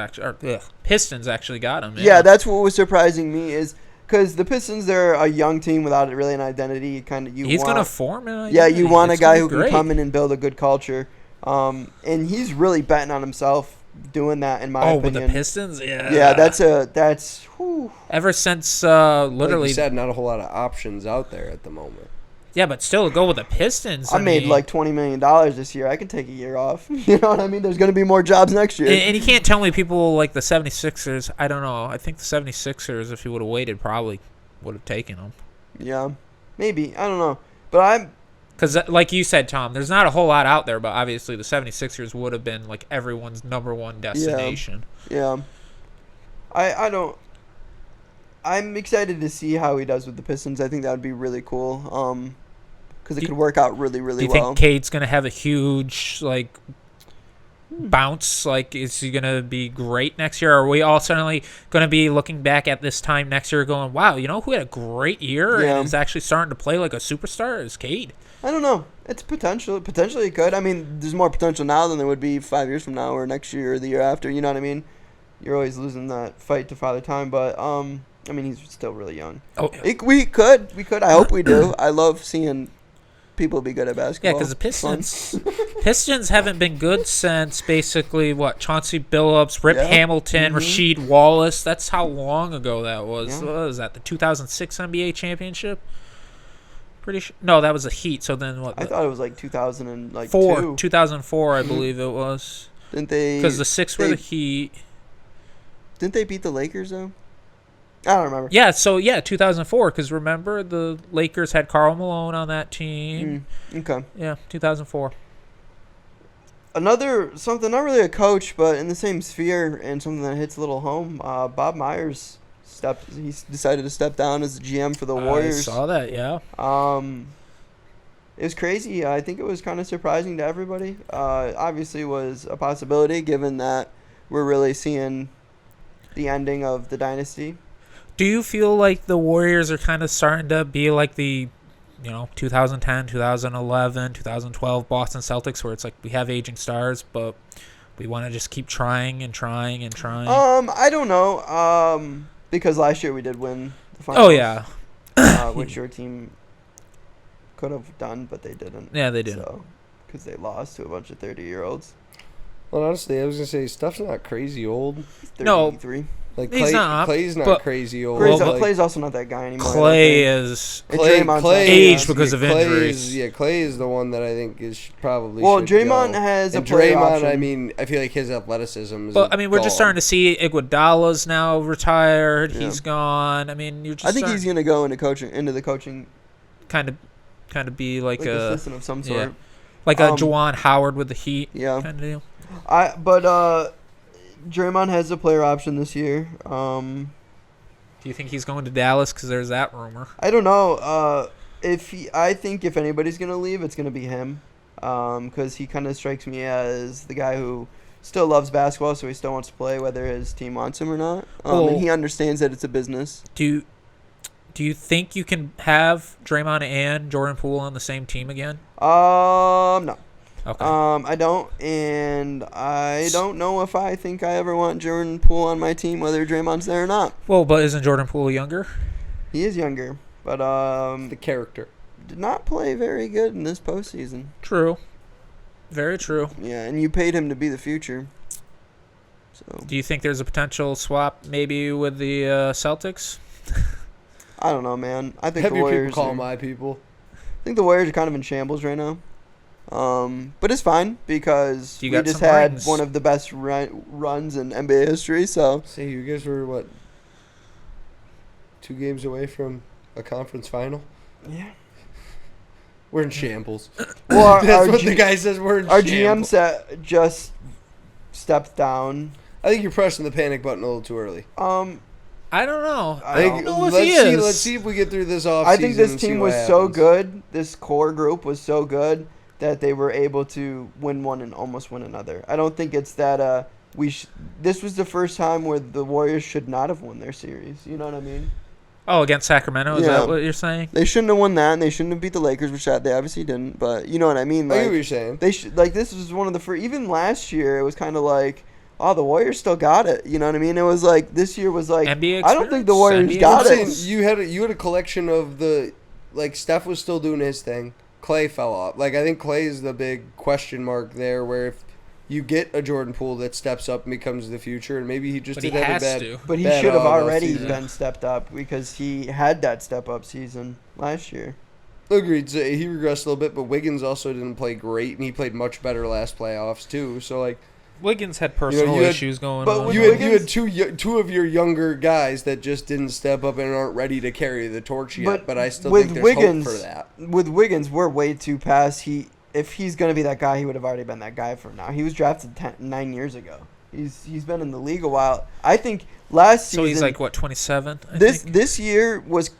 Pistons actually got him. Yeah, that's what was surprising me is because the Pistons, they're a young team without really an identity. He's going to form an identity. Yeah, you want a guy who can come in and build a good culture. And he's really betting on himself doing that, in my opinion. With the Pistons? Yeah. Yeah, that's whew. Ever since literally... Like you said, not a whole lot of options out there at the moment. Yeah, but still, go with the Pistons. I made like $20 million this year. I can take a year off. You know what I mean? There's going to be more jobs next year. And you can't tell me people like the 76ers, I don't know. I think the 76ers, if he would have waited, probably would have taken him. Yeah, maybe. I don't know. But because, like you said, Tom, there's not a whole lot out there, but obviously the 76ers would have been, like, everyone's number one destination. Yeah. I'm excited to see how he does with the Pistons. I think that would be really cool because it could work out really, really well. Do you think Cade's going to have a huge, like, bounce? Like, is he going to be great next year? Or are we all suddenly going to be looking back at this time next year going, wow, who had a great year and is actually starting to play like a superstar is Cade? I don't know. It's potential. Potentially it could. I mean, there's more potential now than there would be 5 years from now or next year or the year after. You know what I mean? You're always losing that fight to Father Time. But, I mean, he's still really young. Oh, We could. I hope we do. I love seeing people be good at basketball. Yeah, because the Pistons haven't been good since basically, Chauncey Billups, Rip Hamilton, Rasheed Wallace. That's how long ago that was. Yeah. What was that, the 2006 NBA championship? Pretty sure. No, that was the Heat. So then what? I thought it was like 2004. 2004, I believe it was. Didn't they? Because the Six were the Heat. Didn't they beat the Lakers though? I don't remember. Yeah, 2004. Because remember, the Lakers had Karl Malone on that team. Okay. Yeah, 2004. Something, not really a coach, but in the same sphere and something that hits a little home. Bob Myers he decided to step down as the GM for the Warriors. I saw that, yeah. It was crazy. I think it was kind of surprising to everybody. Obviously was a possibility given that we're really seeing the ending of the dynasty. Do you feel like the Warriors are kind of starting to be like the 2010, 2011, 2012 Boston Celtics, where it's like we have aging stars, but we want to just keep trying and trying and trying? I don't know. Because last year we did win the finals. Oh, yeah. which your team could have done, but they didn't. Yeah, they did. So, because they lost to a bunch of 30-year-olds. Well, honestly, I was gonna say Steph's not crazy old. 33. No. Like He's not, Clay's not but crazy old. Clay's also not that guy anymore. Clay is aged because of injuries. Clay is the one that I think is probably. Well, should Draymond go. has and a player Draymond, option. I mean, I feel like his athleticism is. But I mean, we're just starting to see Iguodala's now retired. Yeah. He's gone. I mean, you're just. I think he's gonna go into the coaching. Kind of be like a assistant of some sort. like a Juwan Howard with the Heat. Yeah. Kind of deal. Draymond has a player option this year. Do you think he's going to Dallas? Because there's that rumor. I don't know. I think if anybody's gonna leave, it's gonna be him. Because he kind of strikes me as the guy who still loves basketball, so he still wants to play whether his team wants him or not. And he understands that it's a business. Do you think you can have Draymond and Jordan Poole on the same team again? No. Okay. I don't, and I don't know if I think I ever want Jordan Poole on my team, whether Draymond's there or not. Well, but isn't Jordan Poole younger? He is younger, but the character did not play very good in this postseason. True. Very true. Yeah, and you paid him to be the future. So Do you think there's a potential swap maybe with the Celtics? I don't know, man. I think have the your Warriors people call are, my people. I think the Warriors are kind of in shambles right now. But it's fine because You we got just some had rings. one of the best runs in NBA history. So Say you guys were what? 2 games away from a conference final. yeah. We're in shambles. Well, That's what the guy says. We're in our shambles. GM just stepped down. I think you're pressing the panic button a little too early. I don't know. I I don't know if let's he see. is. Let's see if we get through this offseason. I think this and see team what was so happens. good. This core group was so good that they were able to win one and almost win another. I don't think it's that this was the first time where the Warriors should not have won their series. You know what I mean? Oh, against Sacramento? Is Yeah. that what you're saying? They shouldn't have won that, and they shouldn't have beat the Lakers, which they obviously didn't. But you know what I mean? I Like, get what you're saying. they should, like, this was one of the first. Even last year, it was kind of like, oh, the Warriors still got it. You know what I mean? It was like this year was like, NBA I don't think the experience, Warriors NBA got I'm it. saying you had a collection of Steph was still doing his thing. Clay fell off. Like, I think Clay is the big question mark there, where if you get a Jordan Poole that steps up and becomes the future, and maybe he just But he did have has a bad. to. But he bad should have all already season. been stepped up because he had that step up season last year. Agreed. So he regressed a little bit, but Wiggins also didn't play great, and he played much better last playoffs too. So like, Wiggins had personal you had- issues going but on. with you had Wiggins- two of your younger guys that just didn't step up and aren't ready to carry the torch yet. But I still with think there's Wiggins, hope for that. With Wiggins, we're way too past. If he's going to be that guy, he would have already been that guy for now. He was drafted 9 years ago. He's been in the league a while. I think last season. So he's like, what, 27? This year was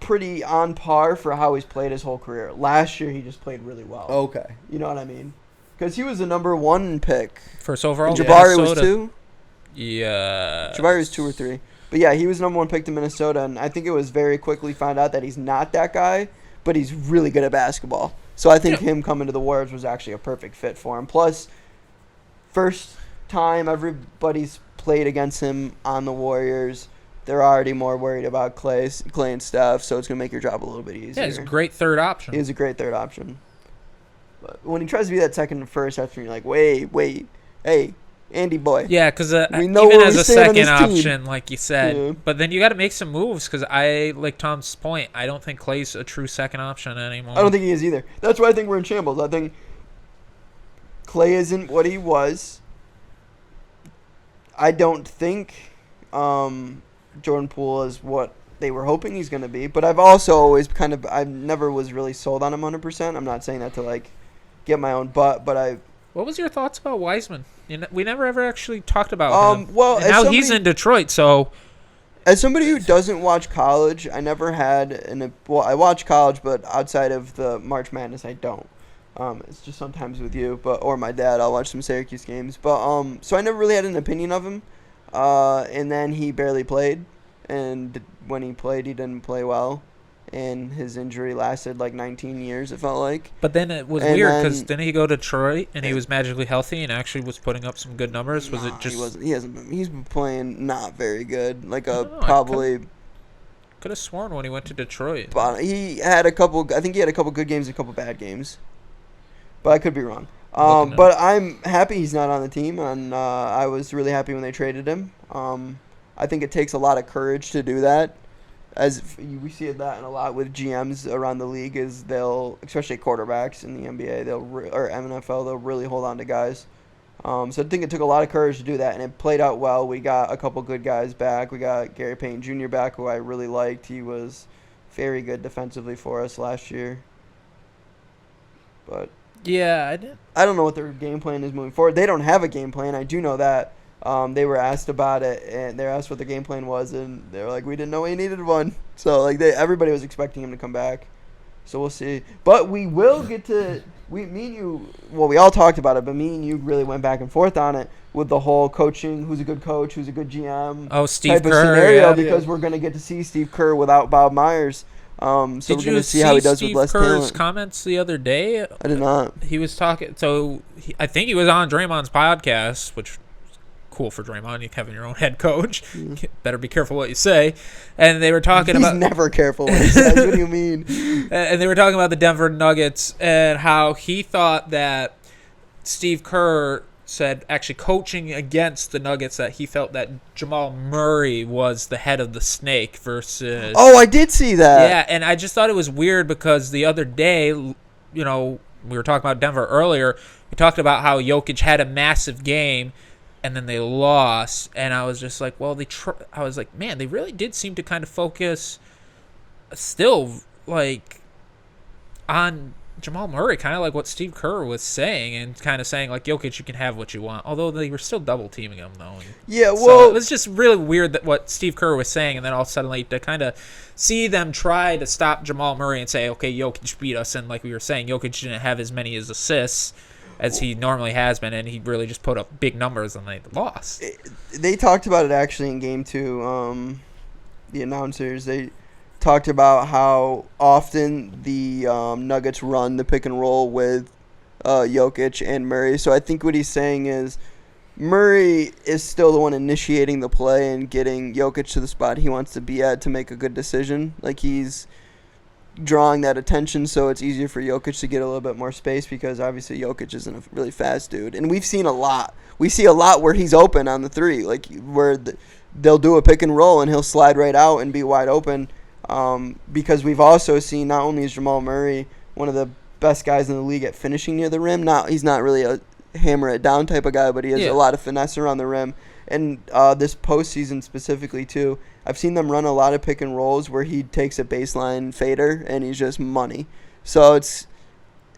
pretty on par for how he's played his whole career. Last year, he just played really well. Okay. You know what I mean? Because he was the number 1 pick. First overall? And Jabari was Minnesota. 2. Yeah. Jabari was 2 or 3. But yeah, he was number 1 pick to Minnesota, and I think it was very quickly found out that he's not that guy, but he's really good at basketball. So I think him coming to the Warriors was actually a perfect fit for him. Plus, first time everybody's played against him on the Warriors, they're already more worried about Clay and Steph, so it's going to make your job a little bit easier. Yeah, he's a great third option. He is a great third option. But when he tries to be that second and first, that's when you're like, wait, hey, Andy boy. Yeah, because We know even where as we a stand on second this team. option, like you said, Yeah. but then you got to make some moves because like Tom's point, I don't think Clay's a true second option anymore. I don't think he is either. That's why I think we're in shambles. I think Clay isn't what he was. I don't think Jordan Poole is what they were hoping he's going to be. But I've also always I never was really sold on him 100%. I'm not saying that to like get my own butt, but What was your thoughts about Wiseman? We never ever actually talked about him. well, And as now he's in Detroit, so as somebody who doesn't watch college, I never had I watch college, but outside of the March Madness, I don't. It's just sometimes with you, or my dad. I'll watch some Syracuse games, but so I never really had an opinion of him. And then he barely played, and when he played, he didn't play well, and his injury lasted like 19 years. It felt like. But then it was And weird then- because didn't he go to Detroit and he was magically healthy and actually was putting up some good numbers? Was it just He hasn't been. He's been playing not very good. Like I don't know, probably Could have sworn when he went to Detroit. But he had a couple. I think he had a couple good games, and a couple bad games. But I could be wrong. But I'm happy he's not on the team, and I was really happy when they traded him. I think it takes a lot of courage to do that. As we see that a lot with GMs around the league, is they'll, especially quarterbacks in the NBA, or NFL, they'll really hold on to guys. So I think it took a lot of courage to do that, and it played out well. We got a couple good guys back. We got Gary Payton Jr. back, who I really liked. He was very good defensively for us last year. But yeah, I don't know what their game plan is moving forward. They don't have a game plan. I do know that. They were asked about it, and they were asked what their game plan was, and they were like, "We didn't know we needed one." So like everybody was expecting him to come back. So we'll see. But we will get to me and you. Well, we all talked about it, but me and you really went back and forth on it with the whole coaching. Who's a good coach? Who's a good GM? Oh, Steve type Kerr, of scenario, yeah. because we're gonna get to see Steve Kerr without Bob Myers. So we're gonna see how he does with less talent. Did you see Steve Kerr's comments the other day? I did not. He was talking. So I think he was on Draymond's podcast, which. Cool for Draymond. You having your own head coach. Better be careful what you say. And they were talking about. He's never careful what he says. What do you mean? And they were talking about the Denver Nuggets and how he thought that Steve Kerr said, actually coaching against the Nuggets, that he felt that Jamal Murray was the head of the snake versus. Oh, I did see that. Yeah, and I just thought it was weird because the other day, we were talking about Denver earlier. We talked about how Jokic had a massive game. And then they lost, and I was just like, well, I was like, man, they really did seem to kind of focus still, like, on Jamal Murray, kind of like what Steve Kerr was saying, and kind of saying, like, Jokic, you can have what you want, although they were still double-teaming him, though. Yeah, well. So it was just really weird that what Steve Kerr was saying, and then all of a sudden, like, to kind of see them try to stop Jamal Murray and say, okay, Jokic beat us, and like we were saying, Jokic didn't have as many as assists as he normally has been, and he really just put up big numbers, and they lost. They talked about it actually in Game 2. The announcers, they talked about how often the Nuggets run the pick and roll with Jokic and Murray. So I think what he's saying is Murray is still the one initiating the play and getting Jokic to the spot he wants to be at to make a good decision. Like, he's drawing that attention, so it's easier for Jokic to get a little bit more space, because obviously Jokic isn't a really fast dude, and we've seen a lot. We see a lot where he's open on the three, like where they'll do a pick and roll and he'll slide right out and be wide open. Because we've also seen, not only is Jamal Murray one of the best guys in the league at finishing near the rim, he's not really a hammer it down type of guy, but he has a lot of finesse around the rim. And this postseason specifically too, I've seen them run a lot of pick and rolls where he takes a baseline fader and he's just money. So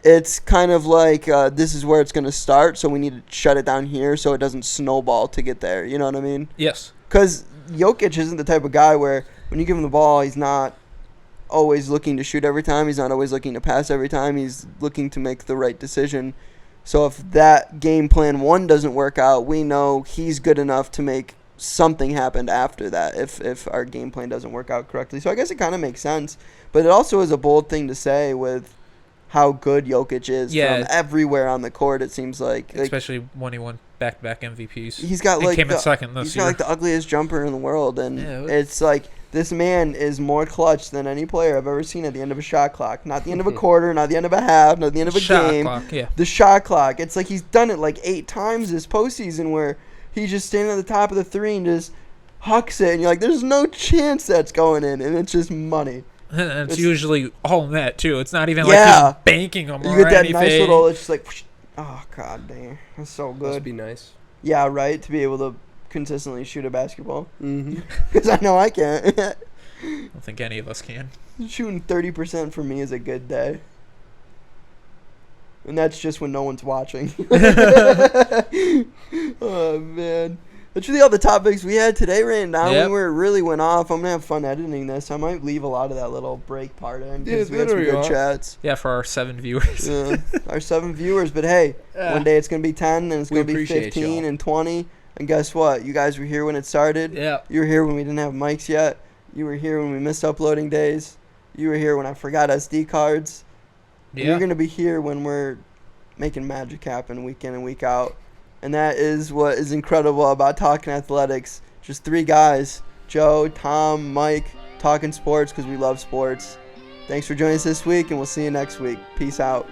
it's kind of like this is where it's going to start, so we need to shut it down here so it doesn't snowball to get there. You know what I mean? Yes. Because Jokic isn't the type of guy where when you give him the ball, he's not always looking to shoot every time. He's not always looking to pass every time. He's looking to make the right decision. So if that game plan 1 doesn't work out, we know he's good enough to make something happen after that if our game plan doesn't work out correctly. So I guess it kind of makes sense. But it also is a bold thing to say with how good Jokic is from everywhere on the court, it seems like. Especially when he won back-to-back MVPs. He's got like came in second this year. He's got like the ugliest jumper in the world, and it's like this man is more clutch than any player I've ever seen at the end of a shot clock. Not the end of a quarter, not the end of a half, not the end of a game. Clock, yeah. The shot clock. It's like he's done it like 8 times this postseason where he's just standing at the top of the three and just hucks it, and you're like, there's no chance that's going in, and it's just money. And it's usually all net, too. It's not even like he's banking them or anything. You get that nice little, it's just like, oh, God dang. That's so good. Must be nice. Yeah, right, to be able to consistently shoot a basketball. Because I know I can't. I don't think any of us can. Shooting 30% for me is a good day. And that's just when no one's watching. Oh, man. That's really all the topics we had today written down. We really went off. I'm going to have fun editing this. I might leave a lot of that little break part in because we had some good chats. Yeah, for our 7 viewers. Our 7 viewers. But, hey, one day it's going to be 10, and it's going to be 15 and 20. And guess what? You guys were here when it started. Yeah. You were here when we didn't have mics yet. You were here when we missed uploading days. You were here when I forgot SD cards. Yeah. And you're going to be here when we're making magic happen week in and week out. And that is what is incredible about Talking Athletics. Just 3 guys, Joe, Tom, Mike, talking sports because we love sports. Thanks for joining us this week, and we'll see you next week. Peace out.